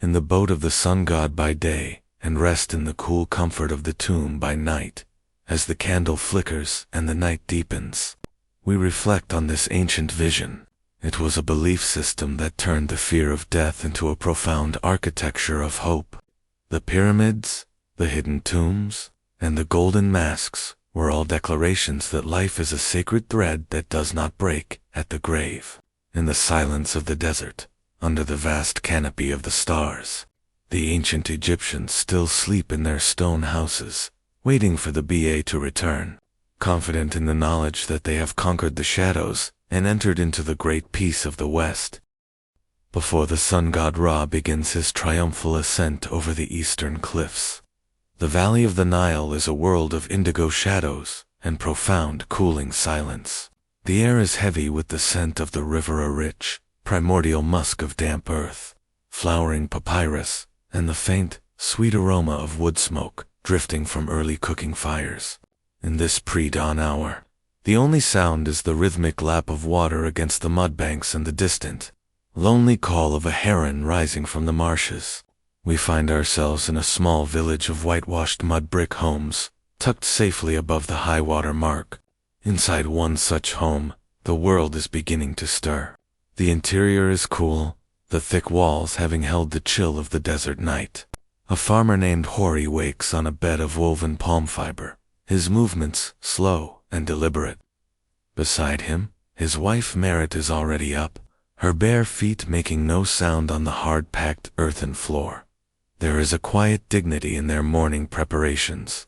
in the boat of the sun god by day and rest in the cool comfort of the tomb by night. As the candle flickers and the night deepens, we reflect on this ancient vision. It was a belief system that turned the fear of death into a profound architecture of hope. The pyramids, the hidden tombs, and the golden masks were all declarations that life is a sacred thread that does not break at the grave. In the silence of the desert, under the vast canopy of the stars, the ancient Egyptians still sleep in their stone houses, waiting for the Ba to return, confident in the knowledge that they have conquered the shadows and entered into the great peace of the West. Before the sun god Ra begins his triumphal ascent over the eastern cliffs, the valley of the Nile is a world of indigo shadows and profound cooling silence. The air is heavy with the scent of the river, a rich, primordial musk of damp earth, flowering papyrus, and the faint, sweet aroma of wood smoke drifting from early cooking fires. In this pre-dawn hour, the only sound is the rhythmic lap of water against the mudbanks and the distant, lonely call of a heron rising from the marshes. We find ourselves in a small village of whitewashed mud brick homes, tucked safely above the high-water mark. Inside one such home, the world is beginning to stir. The interior is cool, the thick walls having held the chill of the desert night. A farmer named Hori wakes on a bed of woven palm fiber, his movements slow and deliberate. Beside him, his wife Merit is already up, her bare feet making no sound on the hard-packed earthen floor. There is a quiet dignity in their morning preparations.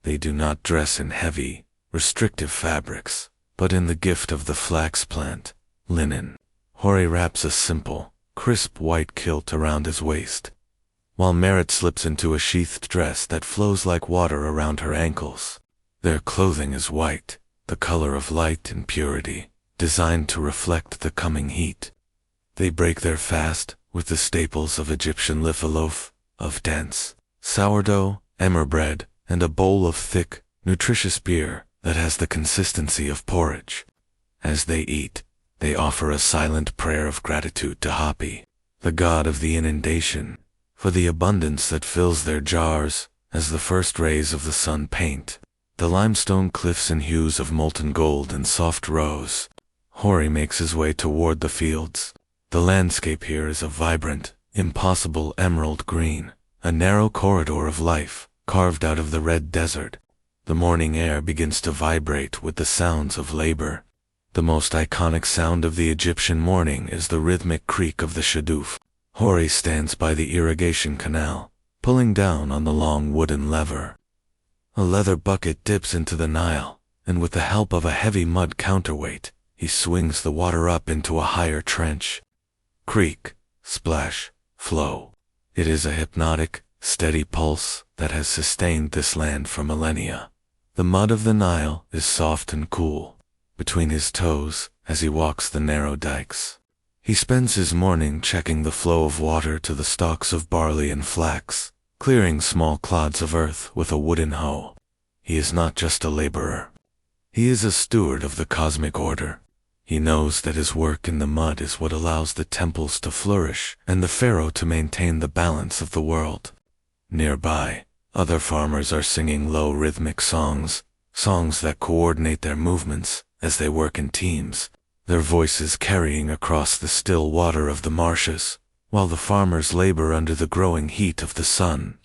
They do not dress in heavy, restrictive fabrics, but in the gift of the flax plant, linen. Hori wraps a simple, crisp white kilt around his waist, while Merit slips into a sheathed dress that flows like water around her ankles. Their clothing is white, the color of light and purity, designed to reflect the coming heat. They break their fast with the staples of Egyptian loaf, of dense sourdough, emmer bread, and a bowl of thick, nutritious beer that has the consistency of porridge. As they eat, they offer a silent prayer of gratitude to Hapi, the god of the inundation, for the abundance that fills their jars. As the first rays of the sun paint the limestone cliffs in hues of molten gold and soft rose, Hori makes his way toward the fields. The landscape here is a vibrant, impossible emerald green, a narrow corridor of life, carved out of the red desert. The morning air begins to vibrate with the sounds of labor. The most iconic sound of the Egyptian morning is the rhythmic creak of the shadoof. Hori stands by the irrigation canal, pulling down on the long wooden lever. A leather bucket dips into the Nile, and with the help of a heavy mud counterweight, he swings the water up into a higher trench. Creak, splash, flow. It is a hypnotic, steady pulse that has sustained this land for millennia. The mud of the Nile is soft and cool between his toes as he walks the narrow dikes. He spends his morning checking the flow of water to the stalks of barley and flax, clearing small clods of earth with a wooden hoe. He is not just a laborer. He is a steward of the cosmic order. He knows that his work in the mud is what allows the temples to flourish and the pharaoh to maintain the balance of the world. Nearby, other farmers are singing low rhythmic songs, songs that coordinate their movements as they work in teams, their voices carrying across the still water of the marshes, while the farmers labor under the growing heat of the sun.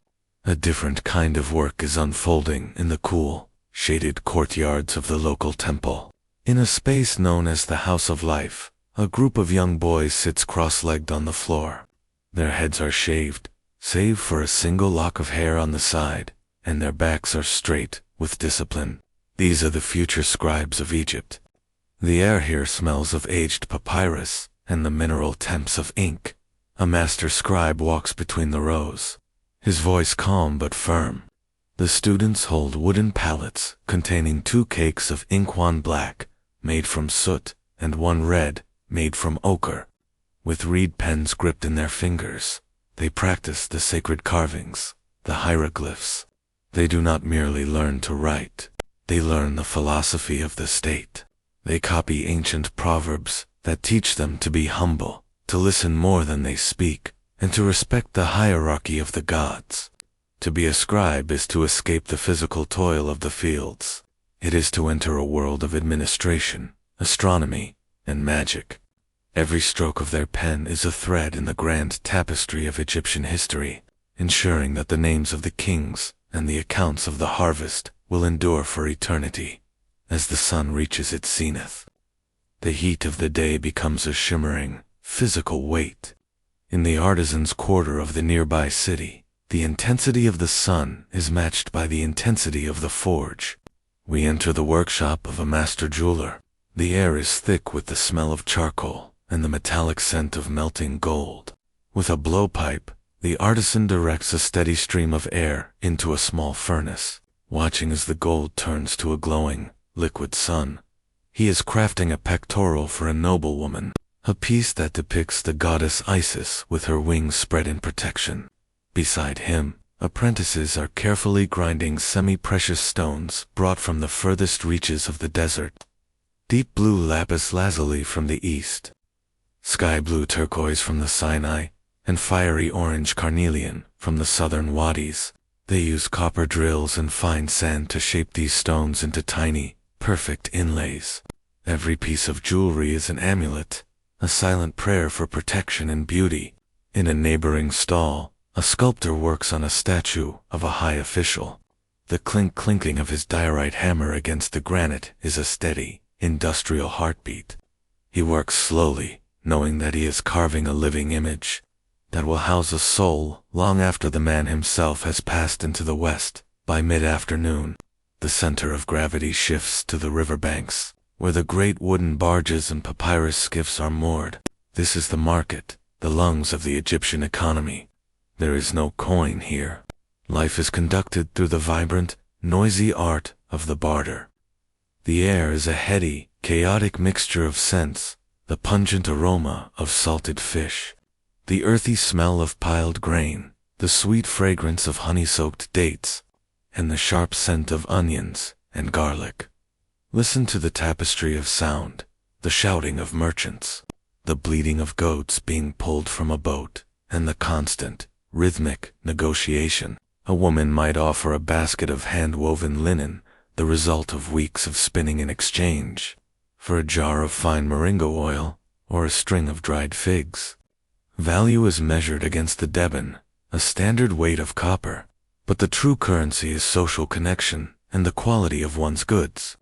A different kind of work is unfolding in the cool, shaded courtyards of the local temple. In a space known as the House of Life, a group of young boys sits cross-legged on the floor. Their heads are shaved, save for a single lock of hair on the side, and their backs are straight, with discipline. These are the future scribes of Egypt. The air here smells of aged papyrus and the mineral temps of ink. A master scribe walks between the rows, his voice calm but firm. The students hold wooden pallets containing 2 cakes of inkwaan black, made from soot, and 1 red, made from ochre. With reed pens gripped in their fingers, they practice the sacred carvings, the hieroglyphs. They do not merely learn to write, they learn the philosophy of the state. They copy ancient proverbs that teach them to be humble, to listen more than they speak, and to respect the hierarchy of the gods. To be a scribe is to escape the physical toil of the fields. It is to enter a world of administration, astronomy, and magic. Every stroke of their pen is a thread in the grand tapestry of Egyptian history, ensuring that the names of the kings and the accounts of the harvest will endure for eternity. As the sun reaches its zenith, the heat of the day becomes a shimmering, physical weight. In the artisans' quarter of the nearby city, the intensity of the sun is matched by the intensity of the forge. We enter the workshop of a master jeweler. The air is thick with the smell of charcoal and the metallic scent of melting gold. With a blowpipe, the artisan directs a steady stream of air into a small furnace, watching as the gold turns to a glowing, liquid sun. He is crafting a pectoral for a noblewoman, a piece that depicts the goddess Isis with her wings spread in protection. Beside him, apprentices are carefully grinding semi-precious stones brought from the furthest reaches of the desert. Deep blue lapis lazuli from the east, sky blue turquoise from the Sinai, and fiery orange carnelian from the southern wadis. They use copper drills and fine sand to shape these stones into tiny, perfect inlays. Every piece of jewelry is an amulet, a silent prayer for protection and beauty. In a neighboring stall, a sculptor works on a statue of a high official. The clinking of his diorite hammer against the granite is a steady, industrial heartbeat. He works slowly, knowing that he is carving a living image that will house a soul long after the man himself has passed into the west. By mid-afternoon, the center of gravity shifts to the riverbanks, where the great wooden barges and papyrus skiffs are moored. This is the market, the lungs of the Egyptian economy. There is no coin here. Life is conducted through the vibrant, noisy art of the barter. The air is a heady, chaotic mixture of scents, the pungent aroma of salted fish, the earthy smell of piled grain, the sweet fragrance of honey-soaked dates, and the sharp scent of onions and garlic. Listen to the tapestry of sound, the shouting of merchants, the bleating of goats being pulled from a boat, and the constant, rhythmic negotiation. A woman might offer a basket of hand-woven linen, the result of weeks of spinning in exchange, for a jar of fine moringa oil or a string of dried figs. Value is measured against the deben, a standard weight of copper, but the true currency is social connection and the quality of one's goods.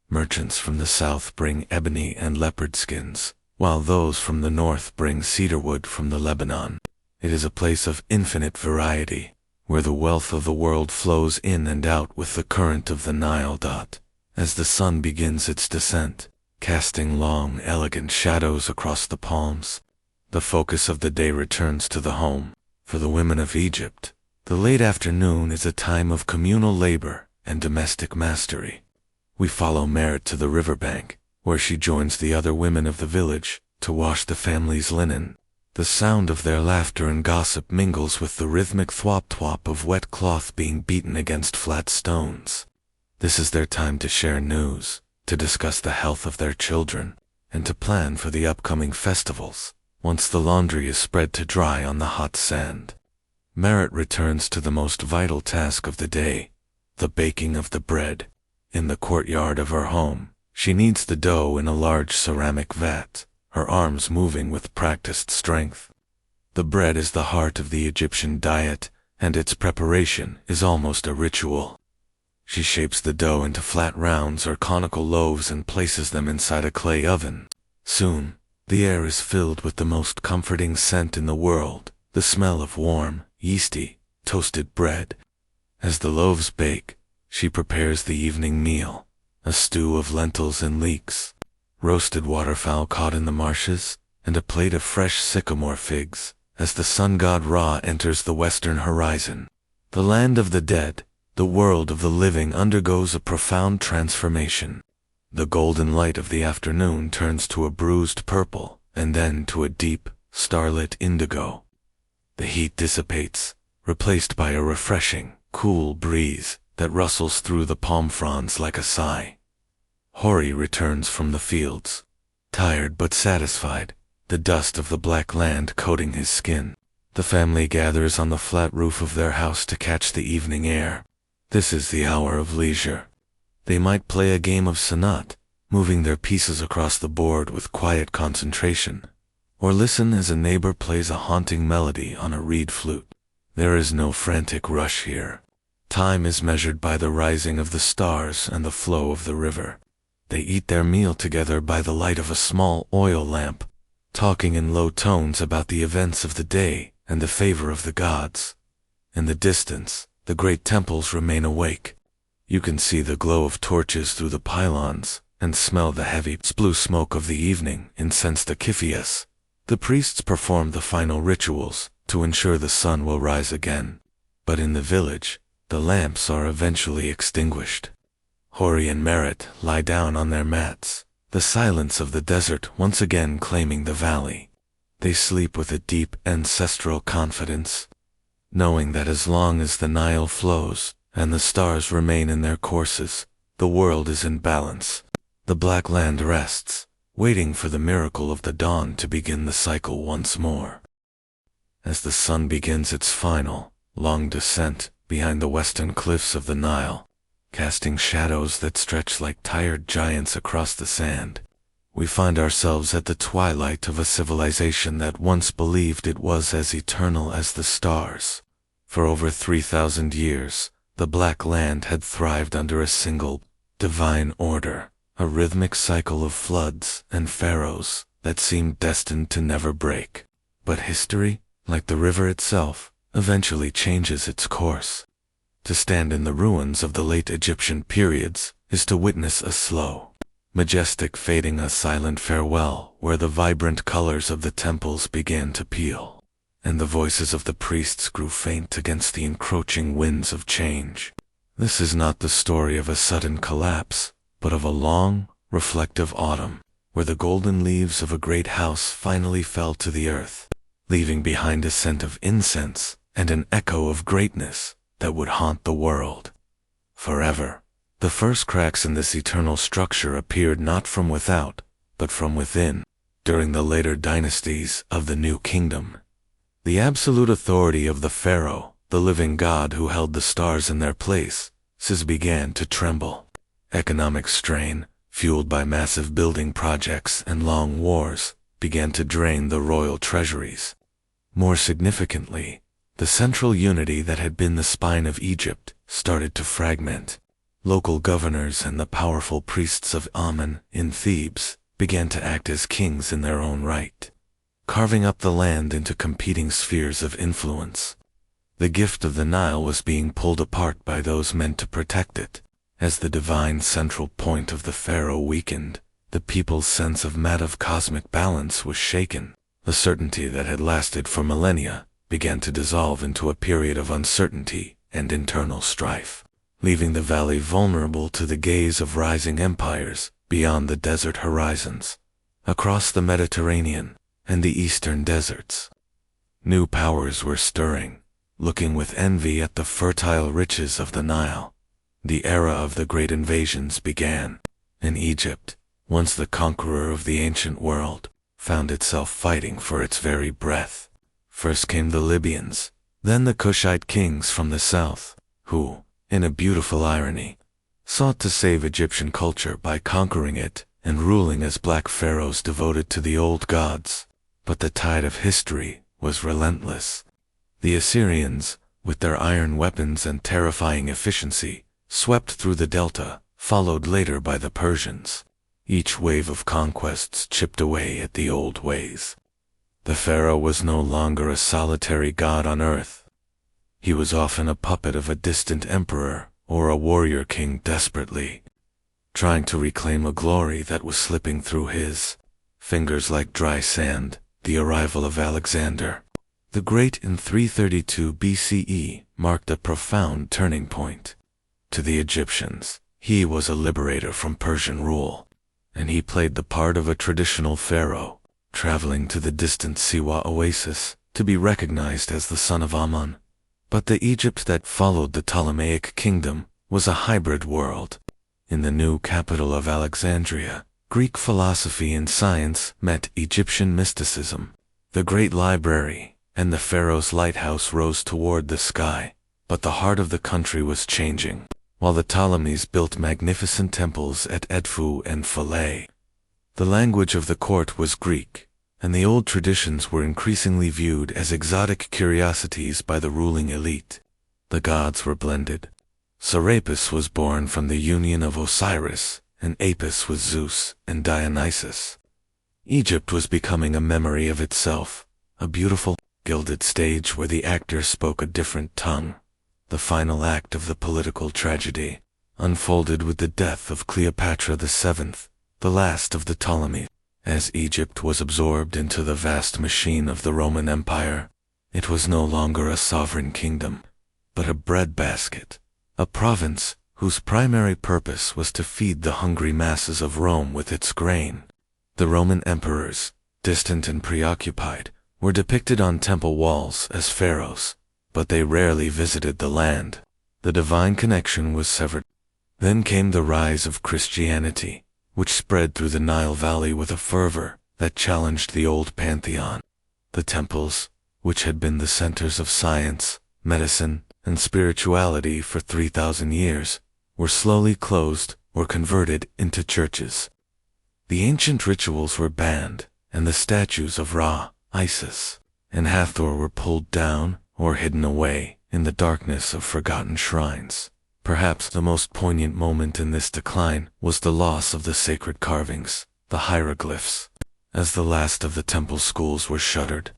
Merchants from the south bring ebony and leopard skins, while those from the north bring cedarwood from the Lebanon. It is a place of infinite variety, where the wealth of the world flows in and out with the current of the Nile. As the sun begins its descent, casting long, elegant shadows across the palms, the focus of the day returns to the home. For the women of Egypt, the late afternoon is a time of communal labor and domestic mastery. We follow Merit to the riverbank, where she joins the other women of the village to wash the family's linen. The sound of their laughter and gossip mingles with the rhythmic thwop-thwop of wet cloth being beaten against flat stones. This is their time to share news, to discuss the health of their children, and to plan for the upcoming festivals, once the laundry is spread to dry on the hot sand. Merit returns to the most vital task of the day, the baking of the bread. In the courtyard of her home, she kneads the dough in a large ceramic vat, her arms moving with practiced strength. The bread is the heart of the Egyptian diet, and its preparation is almost a ritual. She shapes the dough into flat rounds or conical loaves and places them inside a clay oven. Soon, the air is filled with the most comforting scent in the world, the smell of warm, yeasty, toasted bread. As the loaves bake, she prepares the evening meal, a stew of lentils and leeks, roasted waterfowl caught in the marshes, and a plate of fresh sycamore figs. As the sun god Ra enters the western horizon, the land of the dead, the world of the living undergoes a profound transformation. The golden light of the afternoon turns to a bruised purple, and then to a deep, starlit indigo. The heat dissipates, replaced by a refreshing, cool breeze that rustles through the palm fronds like a sigh. Hori returns from the fields, tired but satisfied, the dust of the black land coating his skin. The family gathers on the flat roof of their house to catch the evening air. This is the hour of leisure. They might play a game of sonat, moving their pieces across the board with quiet concentration, or listen as a neighbor plays a haunting melody on a reed flute. There is no frantic rush here. Time is measured by the rising of the stars and the flow of the river. They eat their meal together by the light of a small oil lamp, talking in low tones about the events of the day and the favor of the gods. In the distance, the great temples remain awake. You can see the glow of torches through the pylons and smell the heavy blue smoke of the evening incense to Kiphias. The priests perform the final rituals to ensure the sun will rise again. But in the village, the lamps are eventually extinguished. Hori and Merit lie down on their mats, the silence of the desert once again claiming the valley. They sleep with a deep ancestral confidence, knowing that as long as the Nile flows and the stars remain in their courses, the world is in balance. The black land rests, waiting for the miracle of the dawn to begin the cycle once more. As the sun begins its final, long descent behind the western cliffs of the Nile, casting shadows that stretch like tired giants across the sand, we find ourselves at the twilight of a civilization that once believed it was as eternal as the stars. For over 3,000 years, the Black Land had thrived under a single, divine order, a rhythmic cycle of floods and pharaohs that seemed destined to never break. But history, like the river itself, eventually changes its course. To stand in the ruins of the late Egyptian periods is to witness a slow, majestic fading, a silent farewell where the vibrant colors of the temples began to peel, and the voices of the priests grew faint against the encroaching winds of change. This is not the story of a sudden collapse, but of a long, reflective autumn, where the golden leaves of a great house finally fell to the earth, leaving behind a scent of incense and an echo of greatness that would haunt the world forever. The first cracks in this eternal structure appeared not from without, but from within. During the later dynasties of the New Kingdom, the absolute authority of the Pharaoh, the living god who held the stars in their place, began to tremble. Economic strain, fueled by massive building projects and long wars, began to drain the royal treasuries. More significantly, the central unity that had been the spine of Egypt started to fragment. Local governors and the powerful priests of Amun in Thebes began to act as kings in their own right, carving up the land into competing spheres of influence. The gift of the Nile was being pulled apart by those meant to protect it. As the divine central point of the pharaoh weakened, the people's sense of cosmic balance was shaken. The certainty that had lasted for millennia began to dissolve into a period of uncertainty and internal strife, leaving the valley vulnerable to the gaze of rising empires beyond the desert horizons, across the Mediterranean and the eastern deserts. New powers were stirring, looking with envy at the fertile riches of the Nile. The era of the great invasions began, and Egypt, once the conqueror of the ancient world, found itself fighting for its very breath. First came the Libyans, then the Kushite kings from the south, who, in a beautiful irony, sought to save Egyptian culture by conquering it and ruling as black pharaohs devoted to the old gods. But the tide of history was relentless. The Assyrians, with their iron weapons and terrifying efficiency, swept through the delta, followed later by the Persians. Each wave of conquests chipped away at the old ways. The pharaoh was no longer a solitary god on earth. He was often a puppet of a distant emperor or a warrior king desperately trying to reclaim a glory that was slipping through his fingers like dry sand. The arrival of Alexander the Great in 332 BCE marked a profound turning point. To the Egyptians, he was a liberator from Persian rule, and he played the part of a traditional pharaoh, traveling to the distant Siwa oasis to be recognized as the son of Amun. But the Egypt that followed the Ptolemaic kingdom was a hybrid world. In the new capital of Alexandria, Greek philosophy and science met Egyptian mysticism. The great library and the pharaoh's lighthouse rose toward the sky, but the heart of the country was changing. While the Ptolemies built magnificent temples at Edfu and Philae, the language of the court was Greek, and the old traditions were increasingly viewed as exotic curiosities by the ruling elite. The gods were blended. Serapis was born from the union of Osiris, and Apis with Zeus and Dionysus. Egypt was becoming a memory of itself, a beautiful, gilded stage where the actors spoke a different tongue. The final act of the political tragedy unfolded with the death of Cleopatra VII, the last of the Ptolemies. As Egypt was absorbed into the vast machine of the Roman Empire, it was no longer a sovereign kingdom, but a breadbasket, a province whose primary purpose was to feed the hungry masses of Rome with its grain. The Roman emperors, distant and preoccupied, were depicted on temple walls as pharaohs, but they rarely visited the land. The divine connection was severed. Then came the rise of Christianity, which spread through the Nile Valley with a fervor that challenged the old pantheon. The temples, which had been the centers of science, medicine, and spirituality for 3,000 years, were slowly closed or converted into churches. The ancient rituals were banned, and the statues of Ra, Isis, and Hathor were pulled down or hidden away in the darkness of forgotten shrines. Perhaps the most poignant moment in this decline was the loss of the sacred carvings, the hieroglyphs. As the last of the temple schools were shuttered,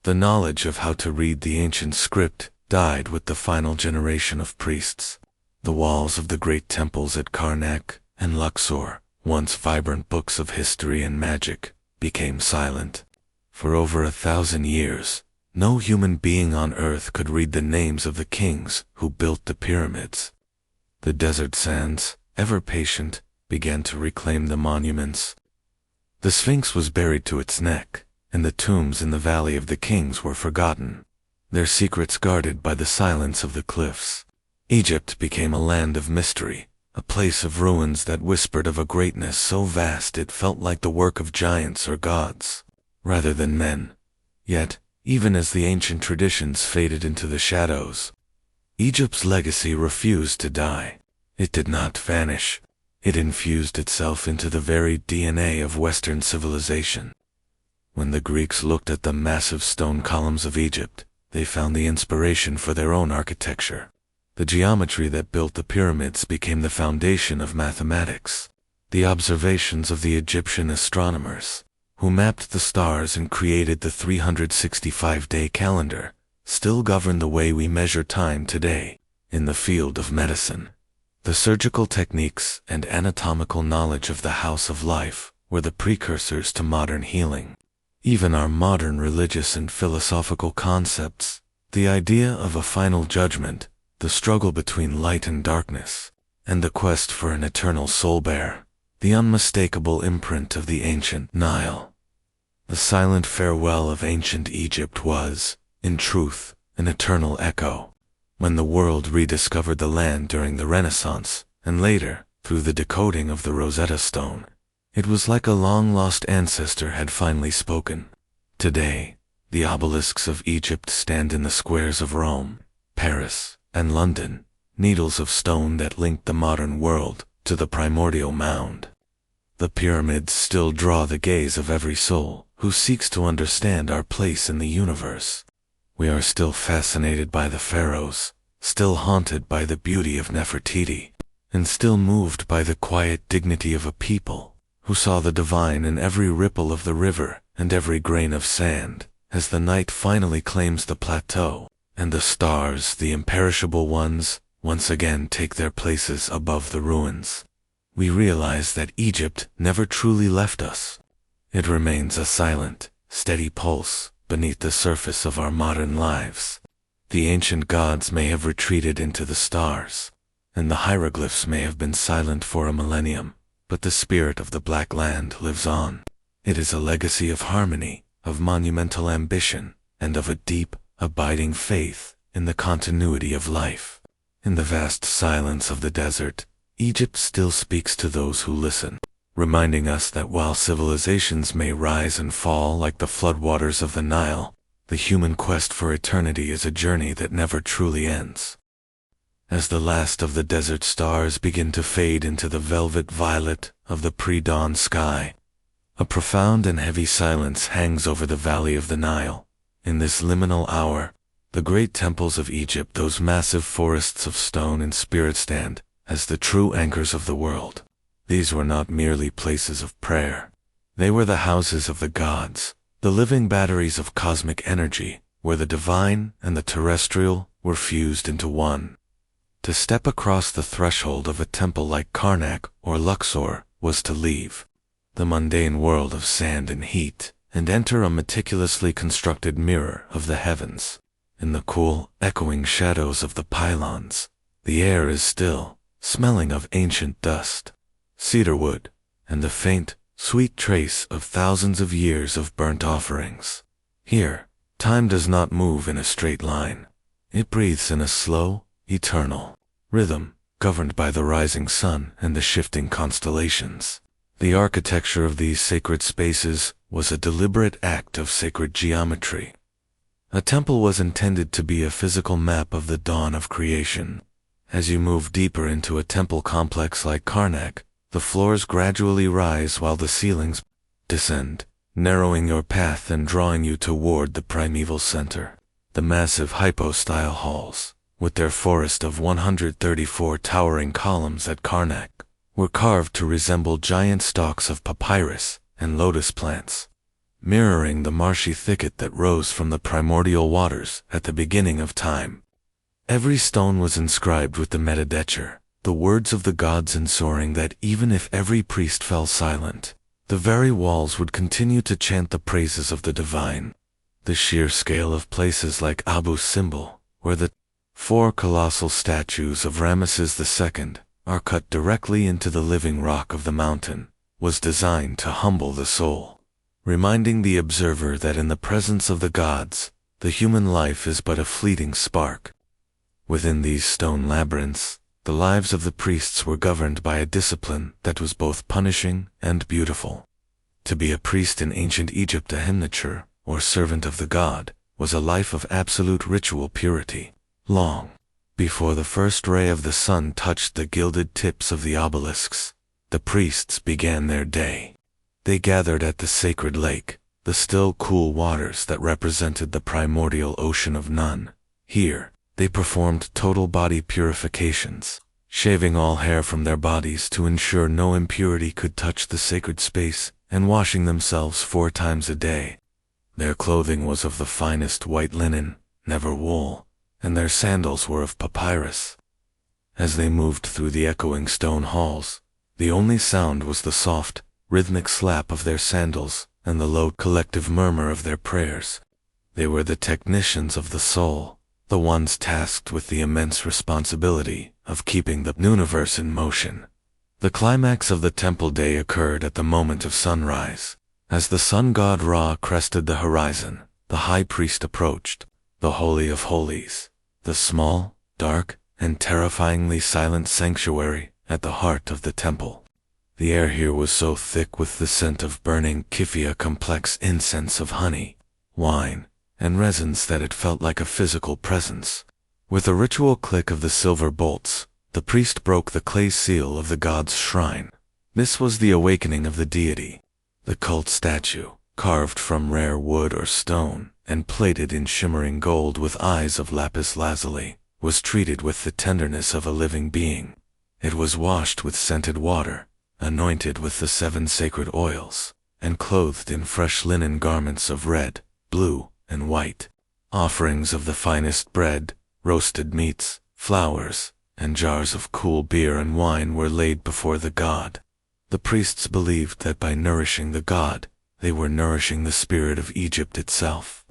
the knowledge of how to read the ancient script died with the final generation of priests. The walls of the great temples at Karnak and Luxor, once vibrant books of history and magic, became silent. For over 1,000 years, no human being on earth could read the names of the kings who built the pyramids. The desert sands, ever patient, began to reclaim the monuments. The Sphinx was buried to its neck, and the tombs in the Valley of the Kings were forgotten, their secrets guarded by the silence of the cliffs. Egypt became a land of mystery, a place of ruins that whispered of a greatness so vast it felt like the work of giants or gods, rather than men. Yet, even as the ancient traditions faded into the shadows, Egypt's legacy refused to die. It did not vanish. It infused itself into the very DNA of Western civilization. When the Greeks looked at the massive stone columns of Egypt, they found the inspiration for their own architecture. The geometry that built the pyramids became the foundation of mathematics. The observations of the Egyptian astronomers, who mapped the stars and created the 365-day calendar, still govern the way we measure time today. In the field of medicine, the surgical techniques and anatomical knowledge of the House of Life were the precursors to modern healing. Even our modern religious and philosophical concepts, the idea of a final judgment, the struggle between light and darkness, and the quest for an eternal soul bear the unmistakable imprint of the ancient Nile. The silent farewell of ancient Egypt was, in truth, an eternal echo. When the world rediscovered the land during the Renaissance, and later, through the decoding of the Rosetta Stone, it was like a long-lost ancestor had finally spoken. Today, the obelisks of Egypt stand in the squares of Rome, Paris, and London, needles of stone that link the modern world to the primordial mound. The pyramids still draw the gaze of every soul who seeks to understand our place in the universe. We are still fascinated by the Pharaohs, still haunted by the beauty of Nefertiti, and still moved by the quiet dignity of a people who saw the divine in every ripple of the river and every grain of sand. As the night finally claims the plateau, and the stars, the imperishable ones, once again take their places above the ruins, we realize that Egypt never truly left us. It remains a silent, steady pulse beneath the surface of our modern lives. The ancient gods may have retreated into the stars, and the hieroglyphs may have been silent for a millennium, but the spirit of the Black Land lives on. It is a legacy of harmony, of monumental ambition, and of a deep, abiding faith in the continuity of life. In the vast silence of the desert, Egypt still speaks to those who listen, reminding us that while civilizations may rise and fall like the floodwaters of the Nile, the human quest for eternity is a journey that never truly ends. As the last of the desert stars begin to fade into the velvet violet of the pre-dawn sky, a profound and heavy silence hangs over the valley of the Nile. In this liminal hour, the great temples of Egypt, those massive forests of stone and spirit, stand as the true anchors of the world. These were not merely places of prayer. They were the houses of the gods, the living batteries of cosmic energy, where the divine and the terrestrial were fused into one. To step across the threshold of a temple like Karnak or Luxor was to leave the mundane world of sand and heat, and enter a meticulously constructed mirror of the heavens. In the cool, echoing shadows of the pylons, the air is still, smelling of ancient dust, cedarwood, and the faint, sweet trace of thousands of years of burnt offerings. Here, time does not move in a straight line. It breathes in a slow, eternal rhythm, governed by the rising sun and the shifting constellations. The architecture of these sacred spaces was a deliberate act of sacred geometry. A temple was intended to be a physical map of the dawn of creation. As you move deeper into a temple complex like Karnak, the floors gradually rise while the ceilings descend, narrowing your path and drawing you toward the primeval center. The massive hypostyle halls, with their forest of 134 towering columns at Karnak, were carved to resemble giant stalks of papyrus and lotus plants, mirroring the marshy thicket that rose from the primordial waters at the beginning of time. Every stone was inscribed with the metadetcher, the words of the gods, ensuring that even if every priest fell silent, the very walls would continue to chant the praises of the divine. The sheer scale of places like Abu Simbel, where the 4 colossal statues of Ramesses II are cut directly into the living rock of the mountain, was designed to humble the soul, reminding the observer that in the presence of the gods, the human life is but a fleeting spark. Within these stone labyrinths, the lives of the priests were governed by a discipline that was both punishing and beautiful. To be a priest in ancient Egypt, a hymnature, or servant of the god, was a life of absolute ritual purity. Long before the first ray of the sun touched the gilded tips of the obelisks, the priests began their day. They gathered at the sacred lake, the still cool waters that represented the primordial ocean of Nun. Here, they performed total body purifications, shaving all hair from their bodies to ensure no impurity could touch the sacred space, and washing themselves 4 times a day. Their clothing was of the finest white linen, never wool, and their sandals were of papyrus. As they moved through the echoing stone halls, the only sound was the soft, rhythmic slap of their sandals and the low collective murmur of their prayers. They were the technicians of the soul, the ones tasked with the immense responsibility of keeping the universe in motion. The climax of the temple day occurred at the moment of sunrise. As the sun god Ra crested the horizon, the high priest approached, the Holy of Holies, the small, dark, and terrifyingly silent sanctuary at the heart of the temple. The air here was so thick with the scent of burning kyphia, complex incense of honey, wine, and resins that it felt like a physical presence. With a ritual click of the silver bolts, the priest broke the clay seal of the god's shrine. This was the awakening of the deity. The cult statue, carved from rare wood or stone, and plated in shimmering gold with eyes of lapis lazuli, was treated with the tenderness of a living being. It was washed with scented water, anointed with the 7 sacred oils, and clothed in fresh linen garments of red, blue, and white. Offerings of the finest bread, roasted meats, flowers, and jars of cool beer and wine were laid before the god. The priests believed that by nourishing the god, they were nourishing the spirit of Egypt itself,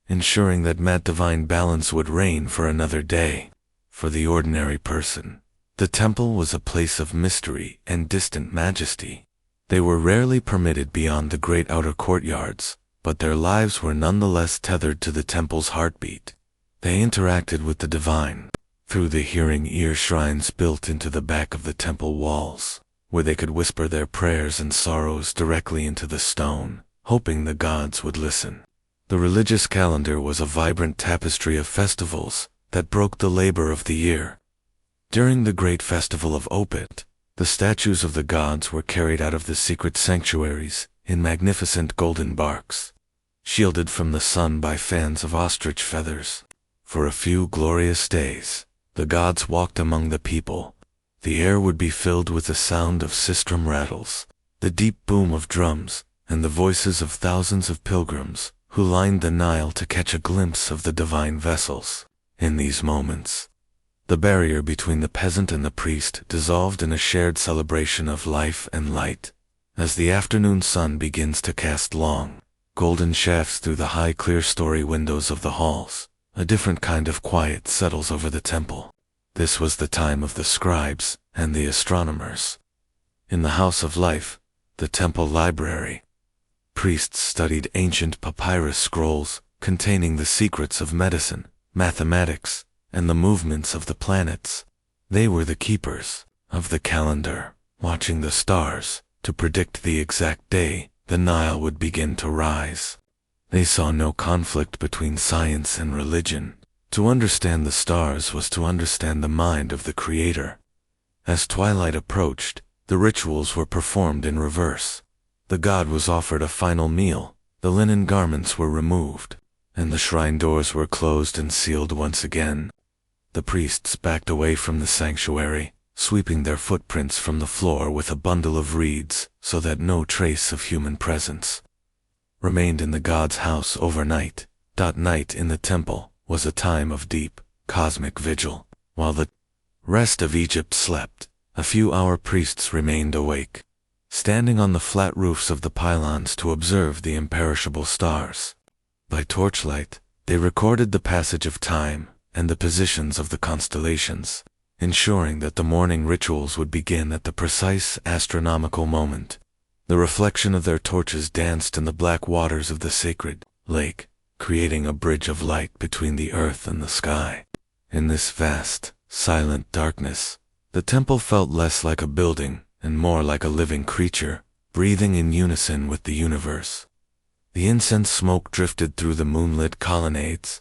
ensuring that divine balance would reign for another day. For the ordinary person, the temple was a place of mystery and distant majesty. They were rarely permitted beyond the great outer courtyards, but their lives were nonetheless tethered to the temple's heartbeat. They interacted with the divine through the hearing ear shrines built into the back of the temple walls, where they could whisper their prayers and sorrows directly into the stone, hoping the gods would listen. The religious calendar was a vibrant tapestry of festivals that broke the labor of the year. During the great festival of Opet, the statues of the gods were carried out of the secret sanctuaries in magnificent golden barks, shielded from the sun by fans of ostrich feathers. For a few glorious days, the gods walked among the people. The air would be filled with the sound of sistrum rattles, the deep boom of drums, and the voices of thousands of pilgrims who lined the Nile to catch a glimpse of the divine vessels. In these moments, the barrier between the peasant and the priest dissolved in a shared celebration of life and light. As the afternoon sun begins to cast long, golden shafts through the high clear-story windows of the halls, a different kind of quiet settles over the temple. This was the time of the scribes and the astronomers. In the House of Life, the temple library, priests studied ancient papyrus scrolls containing the secrets of medicine, mathematics, and the movements of the planets. They were the keepers of the calendar, watching the stars to predict the exact day the Nile would begin to rise. They saw no conflict between science and religion. To understand the stars was to understand the mind of the Creator. As twilight approached, the rituals were performed in reverse. The god was offered a final meal, the linen garments were removed, and the shrine doors were closed and sealed once again. The priests backed away from the sanctuary, sweeping their footprints from the floor with a bundle of reeds so that no trace of human presence remained in the god's house overnight. Night in the temple was a time of deep, cosmic vigil. While the rest of Egypt slept, a few our priests remained awake, standing on the flat roofs of the pylons to observe the imperishable stars. By torchlight, they recorded the passage of time and the positions of the constellations, ensuring that the morning rituals would begin at the precise astronomical moment. The reflection of their torches danced in the black waters of the sacred lake, creating a bridge of light between the earth and the sky. In this vast, silent darkness, the temple felt less like a building and more like a living creature, breathing in unison with the universe. The incense smoke drifted through the moonlit colonnades,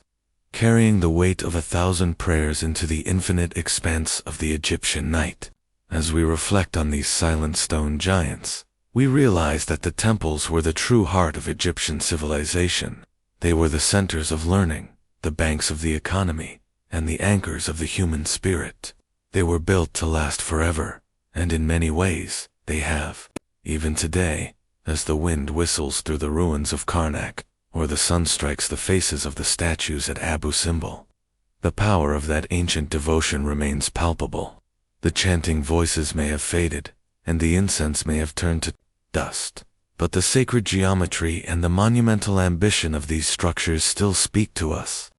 carrying the weight of 1,000 prayers into the infinite expanse of the Egyptian night. As we reflect on these silent stone giants, we realize that the temples were the true heart of Egyptian civilization. They were the centers of learning, the banks of the economy, and the anchors of the human spirit. They were built to last forever, and in many ways, they have. Even today, as the wind whistles through the ruins of Karnak, or the sun strikes the faces of the statues at Abu Simbel, the power of that ancient devotion remains palpable. The chanting voices may have faded, and the incense may have turned to dust, but the sacred geometry and the monumental ambition of these structures still speak to us.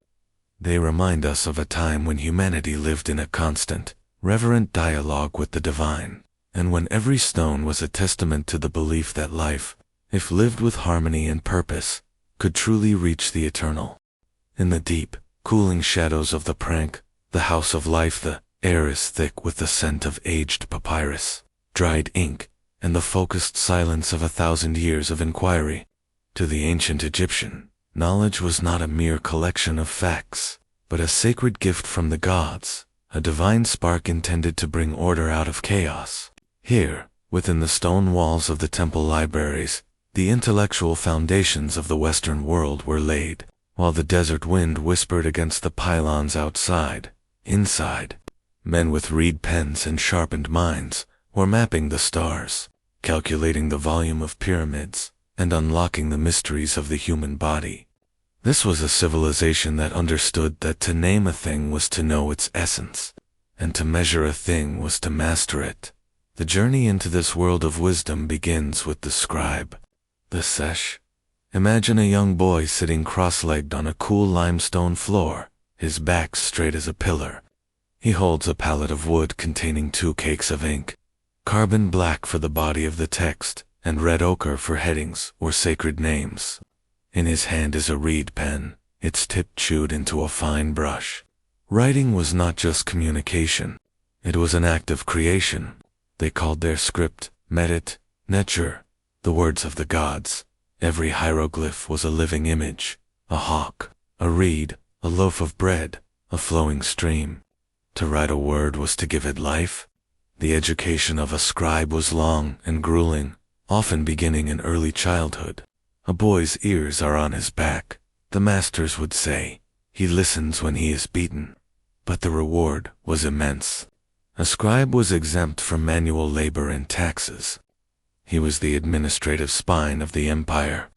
They remind us of a time when humanity lived in a constant, reverent dialogue with the divine, and when every stone was a testament to the belief that life, if lived with harmony and purpose, could truly reach the eternal. In the deep, cooling shadows of the prank, The house of life. The air is thick with the scent of aged papyrus, dried ink, and the focused silence of 1,000 years of inquiry. To the ancient Egyptian, knowledge was not a mere collection of facts, but a sacred gift from the gods, a divine spark intended to bring order out of chaos. Here, within the stone walls of the temple libraries, the intellectual foundations of the Western world were laid, while the desert wind whispered against the pylons outside. Inside, men with reed pens and sharpened minds were mapping the stars, calculating the volume of pyramids, and unlocking the mysteries of the human body. This was a civilization that understood that to name a thing was to know its essence, and to measure a thing was to master it. The journey into this world of wisdom begins with the scribe, the sesh. Imagine a young boy sitting cross-legged on a cool limestone floor, his back straight as a pillar. He holds a pallet of wood containing 2 cakes of ink, carbon black for the body of the text, and red ochre for headings or sacred names. In his hand is a reed pen, its tip chewed into a fine brush. Writing was not just communication. It was an act of creation. They called their script medit, nature, the words of the gods. Every hieroglyph was a living image, a hawk, a reed, a loaf of bread, a flowing stream. To write a word was to give it life. The education of a scribe was long and grueling, often beginning in early childhood. A boy's ears are on his back, the masters would say. He listens when he is beaten. But the reward was immense. A scribe was exempt from manual labor and taxes. He was the administrative spine of the empire,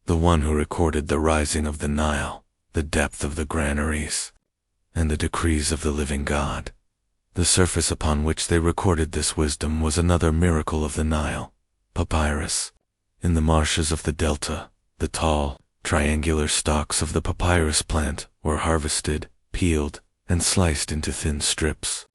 the one who recorded the rising of the Nile, the depth of the granaries, and the decrees of the living God. The surface upon which they recorded this wisdom was another miracle of the Nile, papyrus. In the marshes of the delta, the tall, triangular stalks of the papyrus plant were harvested, peeled, and sliced into thin strips.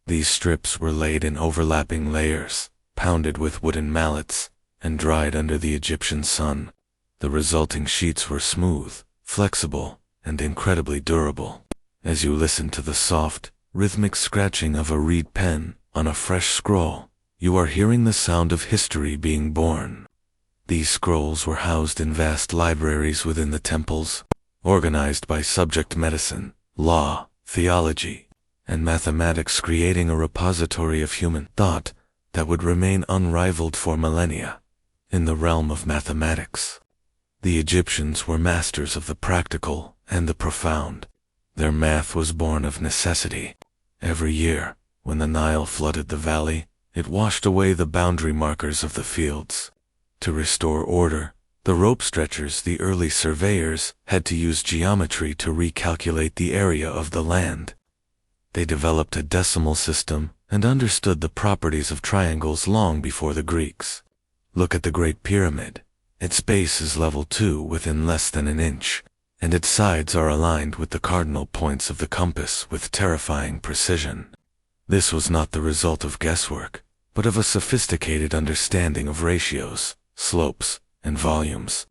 These strips were laid in overlapping layers, pounded with wooden mallets, and dried under the Egyptian sun. The resulting sheets were smooth, flexible, and incredibly durable. As you listen to the soft, rhythmic scratching of a reed pen on a fresh scroll, you are hearing the sound of history being born. These scrolls were housed in vast libraries within the temples, organized by subject medicine, law, theology, and mathematics, creating a repository of human thought that would remain unrivaled for millennia. In the realm of mathematics, the Egyptians were masters of the practical and the profound. Their math was born of necessity. Every year, when the Nile flooded the valley, it washed away the boundary markers of the fields. To restore order, the rope stretchers, the early surveyors, had to use geometry to recalculate the area of the land. They developed a decimal system and understood the properties of triangles long before the Greeks. Look at the Great Pyramid. Its base is level 2 within less than an inch, and its sides are aligned with the cardinal points of the compass with terrifying precision. This was not the result of guesswork, but of a sophisticated understanding of ratios, slopes, and volumes.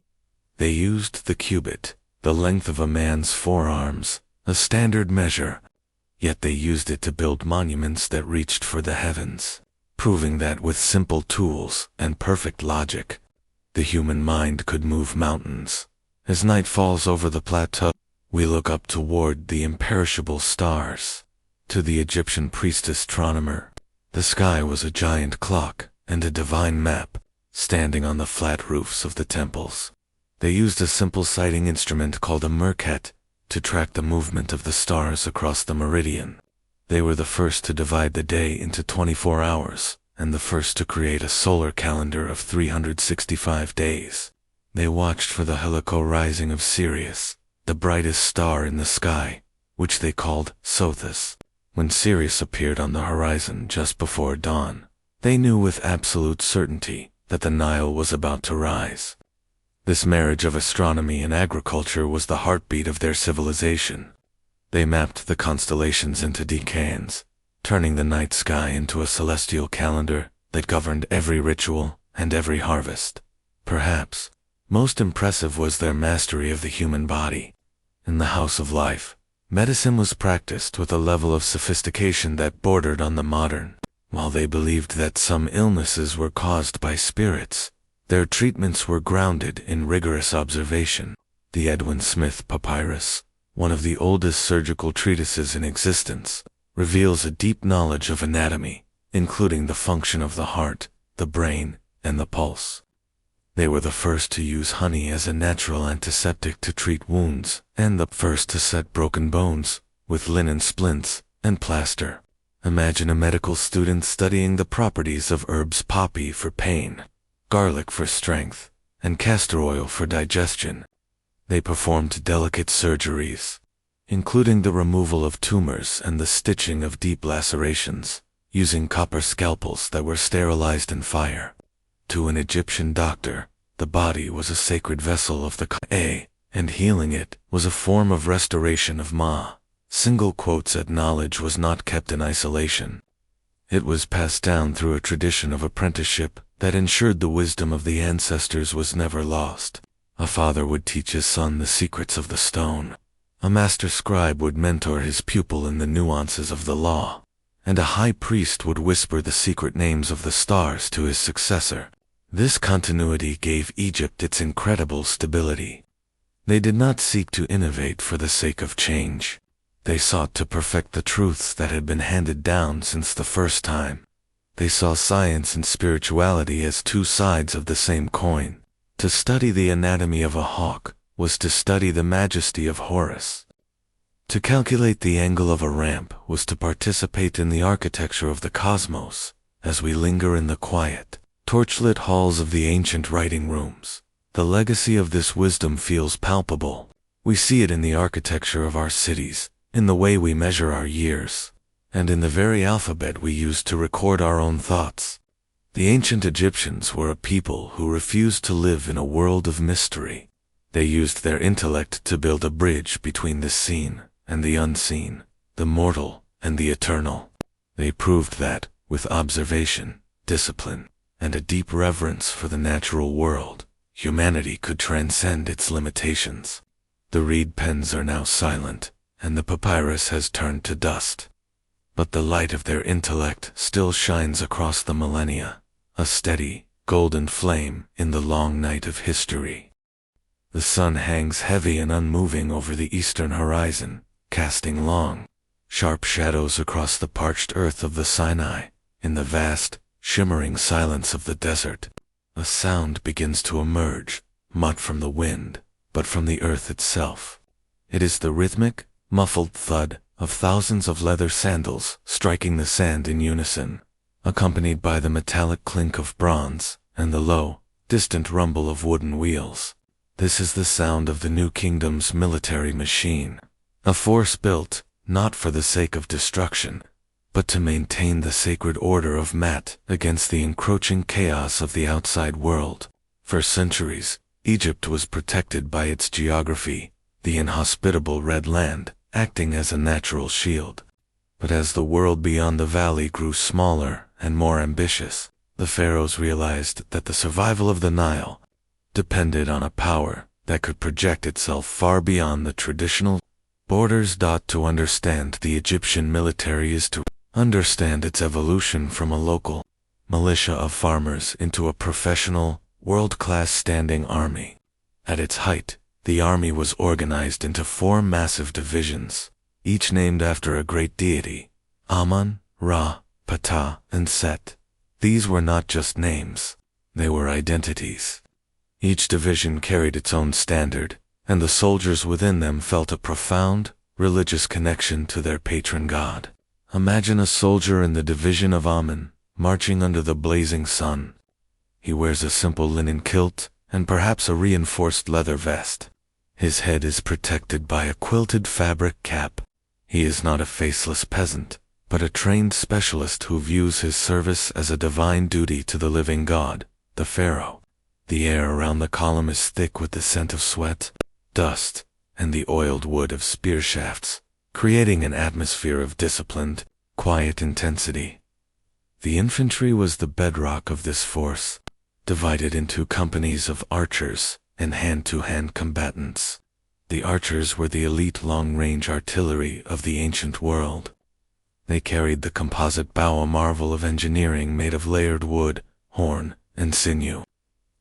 They used the cubit, the length of a man's forearms, a standard measure, yet they used it to build monuments that reached for the heavens, proving that with simple tools and perfect logic, the human mind could move mountains. As night falls over the plateau, we look up toward the imperishable stars. To the Egyptian priest-astronomer, the sky was a giant clock and a divine map, standing on the flat roofs of the temples. They used a simple sighting instrument called a merket to track the movement of the stars across the meridian. They were the first to divide the day into 24 hours, and the first to create a solar calendar of 365 days. They watched for the helico rising of Sirius, the brightest star in the sky, which they called Sothis. When Sirius appeared on the horizon just before dawn, they knew with absolute certainty that the Nile was about to rise. This marriage of astronomy and agriculture was the heartbeat of their civilization. They mapped the constellations into decans, turning the night sky into a celestial calendar that governed every ritual and every harvest. Perhaps most impressive was their mastery of the human body. In the house of life, Medicine was practiced with a level of sophistication that bordered on the modern. While they believed that some illnesses were caused by spirits, their treatments were grounded in rigorous observation. The Edwin Smith Papyrus, one of the oldest surgical treatises in existence, reveals a deep knowledge of anatomy, including the function of the heart, the brain, and the pulse. They were the first to use honey as a natural antiseptic to treat wounds, and the first to set broken bones with linen splints and plaster. Imagine a medical student studying the properties of herbs: poppy for pain, garlic for strength, and castor oil for digestion. They performed delicate surgeries, including the removal of tumors and the stitching of deep lacerations, using copper scalpels that were sterilized in fire. To an Egyptian doctor, the body was a sacred vessel of the Ka, and healing it was a form of restoration of Ma. Single quotes at knowledge was not kept in isolation. It was passed down through a tradition of apprenticeship that ensured the wisdom of the ancestors was never lost. A father would teach his son the secrets of the stone. A master scribe would mentor his pupil in the nuances of the law, and a high priest would whisper the secret names of the stars to his successor. This continuity gave Egypt its incredible stability. They did not seek to innovate for the sake of change. They sought to perfect the truths that had been handed down since the first time. They saw science and spirituality as two sides of the same coin. To study the anatomy of a hawk was to study the majesty of Horus. To calculate the angle of a ramp was to participate in the architecture of the cosmos. As we linger in the quiet, torchlit halls of the ancient writing rooms, the legacy of this wisdom feels palpable. We see it in the architecture of our cities, in the way we measure our years, and in the very alphabet we use to record our own thoughts. The ancient Egyptians were a people who refused to live in a world of mystery. They used their intellect to build a bridge between the seen and the unseen, the mortal and the eternal. They proved that, with observation, discipline, and a deep reverence for the natural world, humanity could transcend its limitations. The reed pens are now silent, and the papyrus has turned to dust. But the light of their intellect still shines across the millennia, a steady, golden flame in the long night of history. The sun hangs heavy and unmoving over the eastern horizon, casting long, sharp shadows across the parched earth of the Sinai. In the vast, shimmering silence of the desert, a sound begins to emerge, not from the wind, but from the earth itself. It is the rhythmic, muffled thud of thousands of leather sandals striking the sand in unison, accompanied by the metallic clink of bronze and the low, distant rumble of wooden wheels. This is the sound of the new kingdom's military machine, a force built, not for the sake of destruction, but to maintain the sacred order of Mat against the encroaching chaos of the outside world. For centuries, Egypt was protected by its geography, the inhospitable Red Land, acting as a natural shield. But as the world beyond the valley grew smaller and more ambitious, the pharaohs realized that the survival of the Nile depended on a power that could project itself far beyond the traditional borders. To understand the Egyptian military is to understand its evolution from a local militia of farmers into a professional, world-class standing army. At its height, the army was organized into 4 massive divisions, each named after a great deity: Amun, Ra, Ptah, and Set. These were not just names, they were identities. Each division carried its own standard, and the soldiers within them felt a profound, religious connection to their patron god. Imagine a soldier in the division of Amun, marching under the blazing sun. He wears a simple linen kilt, and perhaps a reinforced leather vest. His head is protected by a quilted fabric cap. He is not a faceless peasant, but a trained specialist who views his service as a divine duty to the living god, the pharaoh. The air around the column is thick with the scent of sweat, dust, and the oiled wood of spear shafts, creating an atmosphere of disciplined, quiet intensity. The infantry was the bedrock of this force, divided into companies of archers and hand-to-hand combatants. The archers were the elite long-range artillery of the ancient world. They carried the composite bow, a marvel of engineering made of layered wood, horn, and sinew.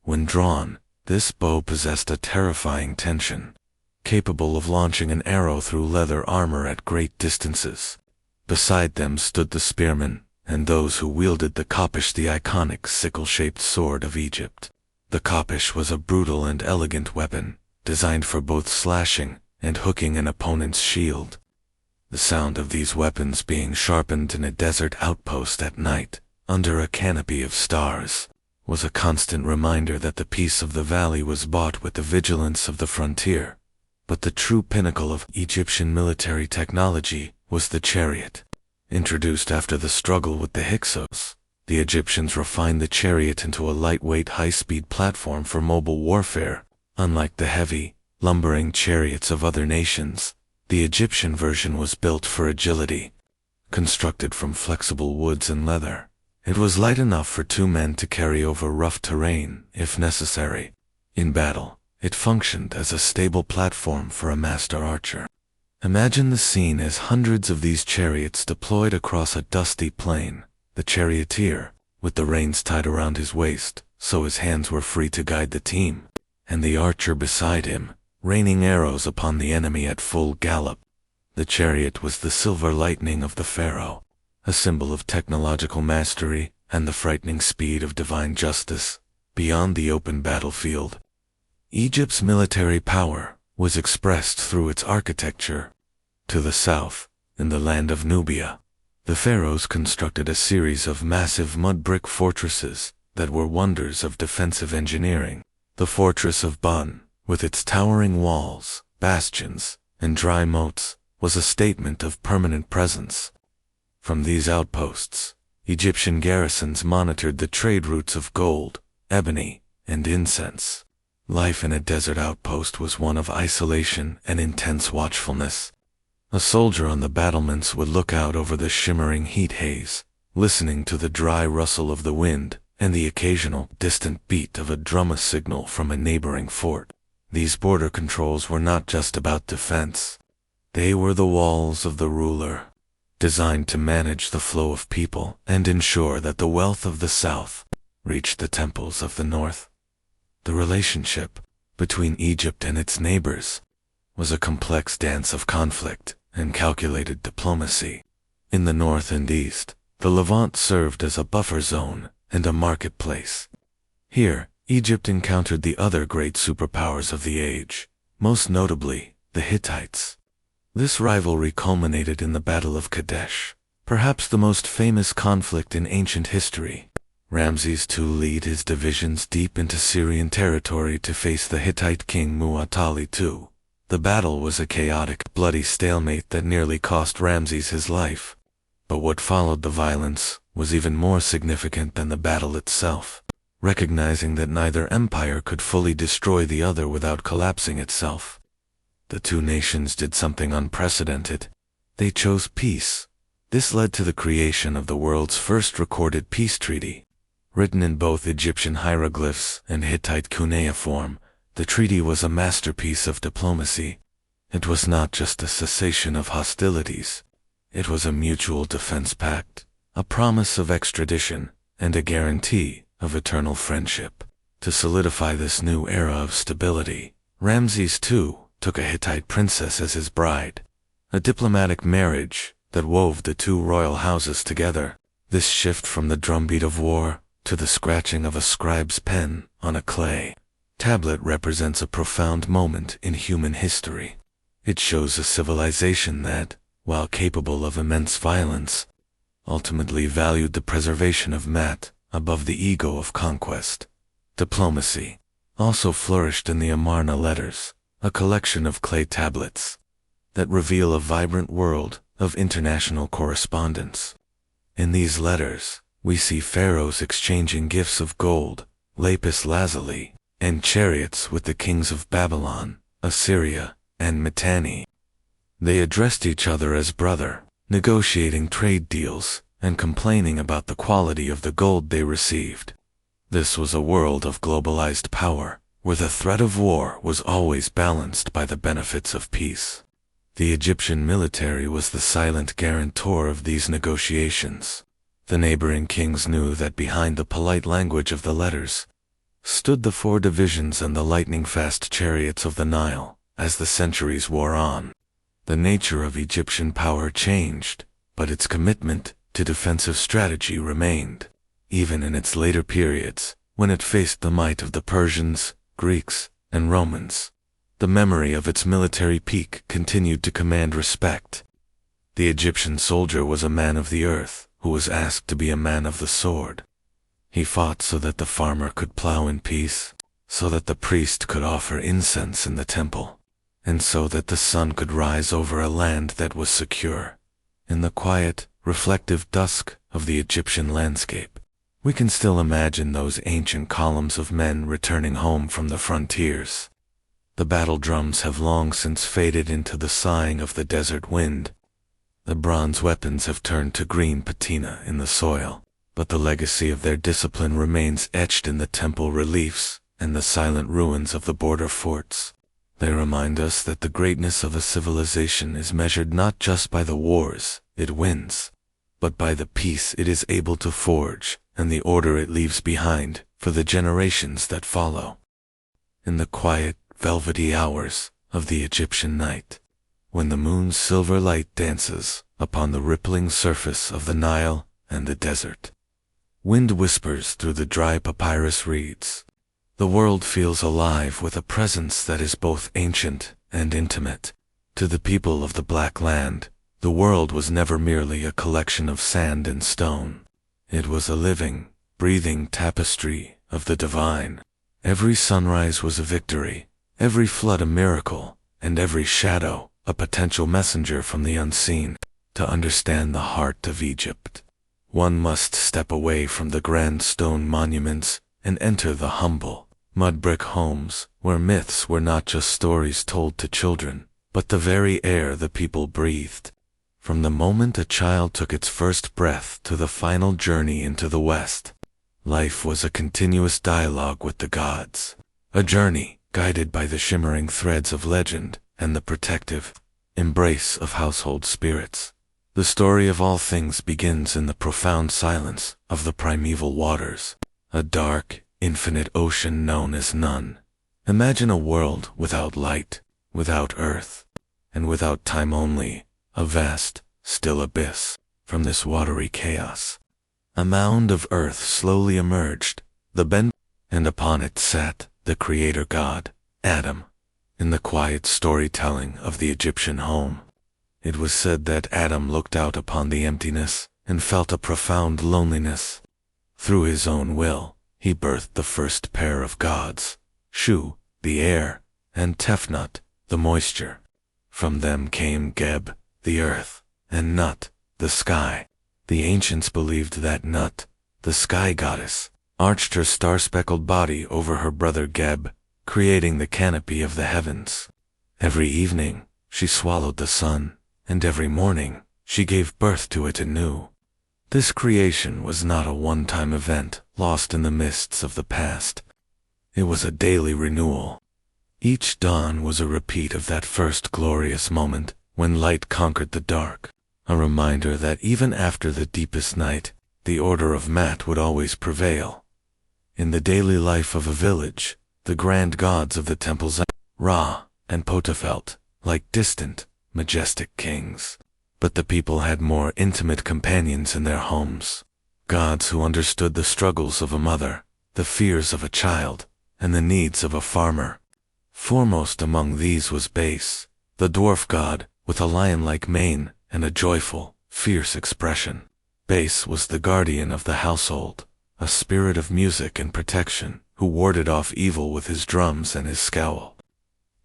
When drawn, this bow possessed a terrifying tension, capable of launching an arrow through leather armor at great distances. Beside them stood the spearmen, and those who wielded the koppish, the iconic sickle-shaped sword of Egypt. The koppish was a brutal and elegant weapon, designed for both slashing and hooking an opponent's shield. The sound of these weapons being sharpened in a desert outpost at night, under a canopy of stars, was a constant reminder that the peace of the valley was bought with the vigilance of the frontier. But the true pinnacle of Egyptian military technology was the chariot. Introduced after the struggle with the Hyksos, the Egyptians refined the chariot into a lightweight, high-speed platform for mobile warfare. Unlike the heavy, lumbering chariots of other nations, the Egyptian version was built for agility. Constructed from flexible woods and leather, it was light enough for 2 men to carry over rough terrain, if necessary. In battle, it functioned as a stable platform for a master archer. Imagine the scene as hundreds of these chariots deployed across a dusty plain, the charioteer, with the reins tied around his waist, so his hands were free to guide the team, and the archer beside him, raining arrows upon the enemy at full gallop. The chariot was the silver lightning of the pharaoh, a symbol of technological mastery and the frightening speed of divine justice. Beyond the open battlefield, Egypt's military power was expressed through its architecture. To the south, in the land of Nubia, the pharaohs constructed a series of massive mud brick fortresses that were wonders of defensive engineering. The fortress of Bun, with its towering walls, bastions, and dry moats, was a statement of permanent presence. From these outposts, Egyptian garrisons monitored the trade routes of gold, ebony, and incense. Life in a desert outpost was one of isolation and intense watchfulness. A soldier on the battlements would look out over the shimmering heat haze, listening to the dry rustle of the wind and the occasional distant beat of a drum signal from a neighboring fort. These border controls were not just about defense. They were the walls of the ruler, designed to manage the flow of people and ensure that the wealth of the south reached the temples of the north. The relationship between Egypt and its neighbors was a complex dance of conflict and calculated diplomacy. In the north and east, the Levant served as a buffer zone and a marketplace. Here, Egypt encountered the other great superpowers of the age, most notably the Hittites. This rivalry culminated in the Battle of Kadesh, perhaps the most famous conflict in ancient history. Ramses II led his divisions deep into Syrian territory to face the Hittite king Mu'attali II. The battle was a chaotic, bloody stalemate that nearly cost Ramses his life. But what followed the violence was even more significant than the battle itself. Recognizing that neither empire could fully destroy the other without collapsing itself, the 2 nations did something unprecedented. They chose peace. This led to the creation of the world's first recorded peace treaty. Written in both Egyptian hieroglyphs and Hittite cuneiform, the treaty was a masterpiece of diplomacy. It was not just a cessation of hostilities. It was a mutual defense pact, a promise of extradition, and a guarantee of eternal friendship. To solidify this new era of stability, Ramses II took a Hittite princess as his bride, a diplomatic marriage that wove the 2 royal houses together. This shift from the drumbeat of war to the scratching of a scribe's pen on a clay tablet represents a profound moment in human history. It shows a civilization that, while capable of immense violence, ultimately valued the preservation of Mat above the ego of conquest. Diplomacy also flourished in the Amarna letters, a collection of clay tablets that reveal a vibrant world of international correspondence. In these letters, we see pharaohs exchanging gifts of gold, lapis lazuli, and chariots with the kings of Babylon, Assyria, and Mitanni. They addressed each other as brother, negotiating trade deals and complaining about the quality of the gold they received. This was a world of globalized power, where the threat of war was always balanced by the benefits of peace. The Egyptian military was the silent guarantor of these negotiations. The neighboring kings knew that behind the polite language of the letters stood the 4 divisions and the lightning-fast chariots of the Nile. As the centuries wore on, the nature of Egyptian power changed, but its commitment to defensive strategy remained, even in its later periods, when it faced the might of the Persians, Greeks, and Romans. The memory of its military peak continued to command respect. The Egyptian soldier was a man of the earth, who was asked to be a man of the sword. He fought so that the farmer could plow in peace, so that the priest could offer incense in the temple, and so that the sun could rise over a land that was secure. In the quiet, reflective dusk of the Egyptian landscape, we can still imagine those ancient columns of men returning home from the frontiers. The battle drums have long since faded into the sighing of the desert wind. The bronze weapons have turned to green patina in the soil, but the legacy of their discipline remains etched in the temple reliefs and the silent ruins of the border forts. They remind us that the greatness of a civilization is measured not just by the wars it wins, but by the peace it is able to forge and the order it leaves behind for the generations that follow. In the quiet, velvety hours of the Egyptian night, when the moon's silver light dances upon the rippling surface of the Nile and the desert, wind whispers through the dry papyrus reeds. The world feels alive with a presence that is both ancient and intimate. To the people of the Black Land, the world was never merely a collection of sand and stone. It was a living, breathing tapestry of the divine. Every sunrise was a victory, every flood a miracle, and every shadow a potential messenger from the unseen. To understand the heart of Egypt, one must step away from the grand stone monuments and enter the humble, mud-brick homes, where myths were not just stories told to children, but the very air the people breathed. From the moment a child took its first breath to the final journey into the West, life was a continuous dialogue with the gods, a journey guided by the shimmering threads of legend and the protective embrace of household spirits. The story of all things begins in the profound silence of the primeval waters, a dark, infinite ocean known as none. Imagine a world without light, without earth, and without time, only a vast, still abyss. From this watery chaos, a mound of earth slowly emerged, the bend, and upon it sat the creator god, Adam. In the quiet storytelling of the Egyptian home, it was said that Adam looked out upon the emptiness and felt a profound loneliness. Through his own will, he birthed the first pair of gods, Shu, the air, and Tefnut, the moisture. From them came Geb, the earth, and Nut, the sky. The ancients believed that Nut, the sky goddess, arched her star-speckled body over her brother Geb, creating the canopy of the heavens. Every evening, she swallowed the sun, and every morning, she gave birth to it anew. This creation was not a one-time event lost in the mists of the past. It was a daily renewal. Each dawn was a repeat of that first glorious moment when light conquered the dark, a reminder that even after the deepest night, the order of Mat would always prevail. In the daily life of a village, the grand gods of the temples, Ra and Potafelt, like distant, majestic kings. But the people had more intimate companions in their homes, gods who understood the struggles of a mother, the fears of a child, and the needs of a farmer. Foremost among these was Base, the dwarf god, with a lion-like mane and a joyful, fierce expression. Base was the guardian of the household, a spirit of music and protection, who warded off evil with his drums and his scowl.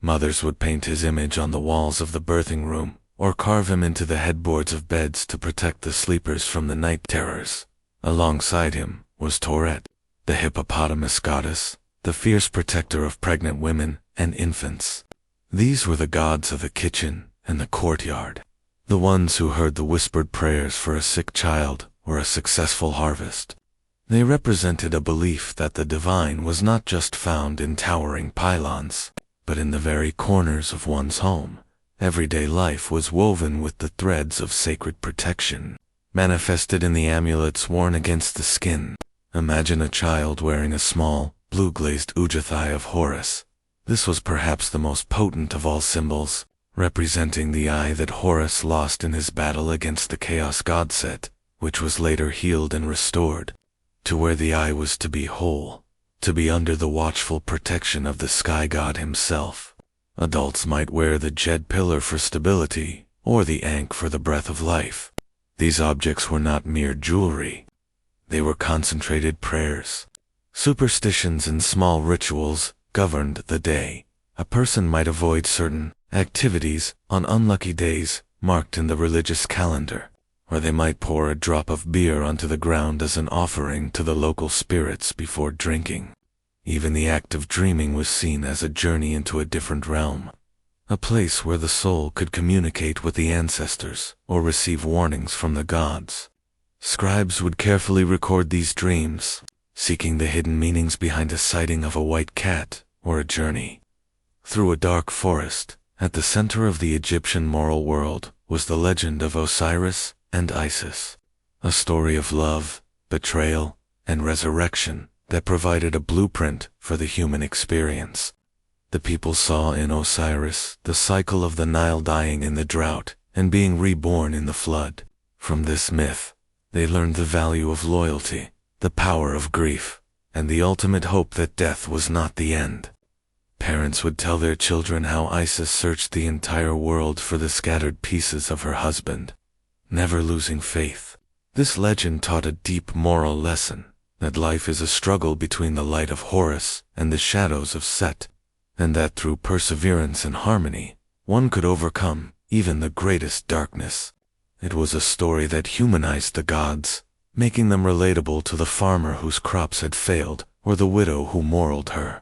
Mothers would paint his image on the walls of the birthing room, or carve him into the headboards of beds to protect the sleepers from the night terrors. Alongside him was Toret, the hippopotamus goddess, the fierce protector of pregnant women and infants. These were the gods of the kitchen and the courtyard, the ones who heard the whispered prayers for a sick child or a successful harvest. They represented a belief that the divine was not just found in towering pylons, but in the very corners of one's home. Everyday life was woven with the threads of sacred protection, manifested in the amulets worn against the skin. Imagine a child wearing a small, blue-glazed ujjathai of Horus. This was perhaps the most potent of all symbols, representing the eye that Horus lost in his battle against the chaos god Set, which was later healed and restored. To wear the eye was to be whole, to be under the watchful protection of the sky god himself. Adults might wear the Jed pillar for stability, or the Ankh for the breath of life. These objects were not mere jewelry. They were concentrated prayers. Superstitions and small rituals governed the day. A person might avoid certain activities on unlucky days marked in the religious calendar, or they might pour a drop of beer onto the ground as an offering to the local spirits before drinking. Even the act of dreaming was seen as a journey into a different realm, a place where the soul could communicate with the ancestors or receive warnings from the gods. Scribes would carefully record these dreams, seeking the hidden meanings behind a sighting of a white cat or a journey through a dark forest. At the center of the Egyptian moral world was the legend of Osiris and Isis, a story of love, betrayal, and resurrection that provided a blueprint for the human experience. The people saw in Osiris the cycle of the Nile dying in the drought and being reborn in the flood. From this myth, they learned the value of loyalty, the power of grief, and the ultimate hope that death was not the end. Parents would tell their children how Isis searched the entire world for the scattered pieces of her husband, never losing faith. This legend taught a deep moral lesson, that life is a struggle between the light of Horus and the shadows of Set, and that through perseverance and harmony, one could overcome even the greatest darkness. It was a story that humanized the gods, making them relatable to the farmer whose crops had failed or the widow who mourned her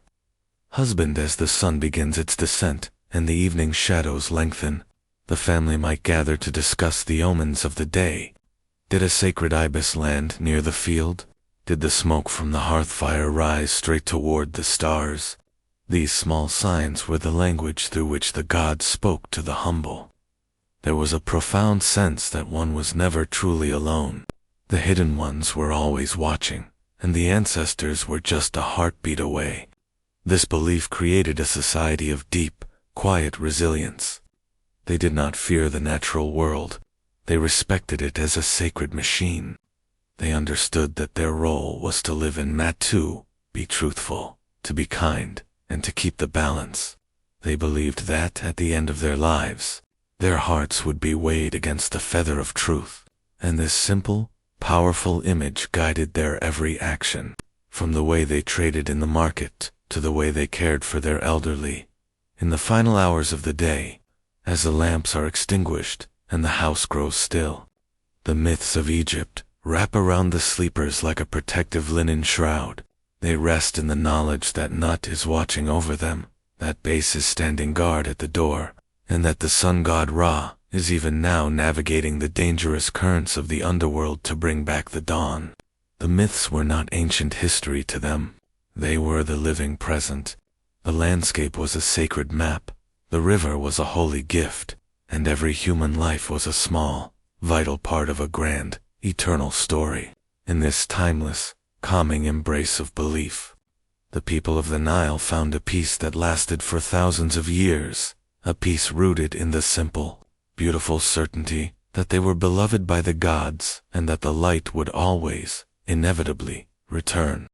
husband. As the sun begins its descent and the evening shadows lengthen, the family might gather to discuss the omens of the day. Did a sacred ibis land near the field? Did the smoke from the hearth fire rise straight toward the stars? These small signs were the language through which the gods spoke to the humble. There was a profound sense that one was never truly alone. The hidden ones were always watching, and the ancestors were just a heartbeat away. This belief created a society of deep, quiet resilience. They did not fear the natural world. They respected it as a sacred machine. They understood that their role was to live in Matu, be truthful, to be kind, and to keep the balance. They believed that, at the end of their lives, their hearts would be weighed against the feather of truth, and this simple, powerful image guided their every action, from the way they traded in the market to the way they cared for their elderly. In the final hours of the day, as the lamps are extinguished and the house grows still, the myths of Egypt wrap around the sleepers like a protective linen shroud. They rest in the knowledge that Nut is watching over them, that Base is standing guard at the door, and that the sun god Ra is even now navigating the dangerous currents of the underworld to bring back the dawn. The myths were not ancient history to them. They were the living present. The landscape was a sacred map, the river was a holy gift, and every human life was a small, vital part of a grand, eternal story. In this timeless, calming embrace of belief, the people of the Nile found a peace that lasted for thousands of years, a peace rooted in the simple, beautiful certainty that they were beloved by the gods and that the light would always, inevitably, return.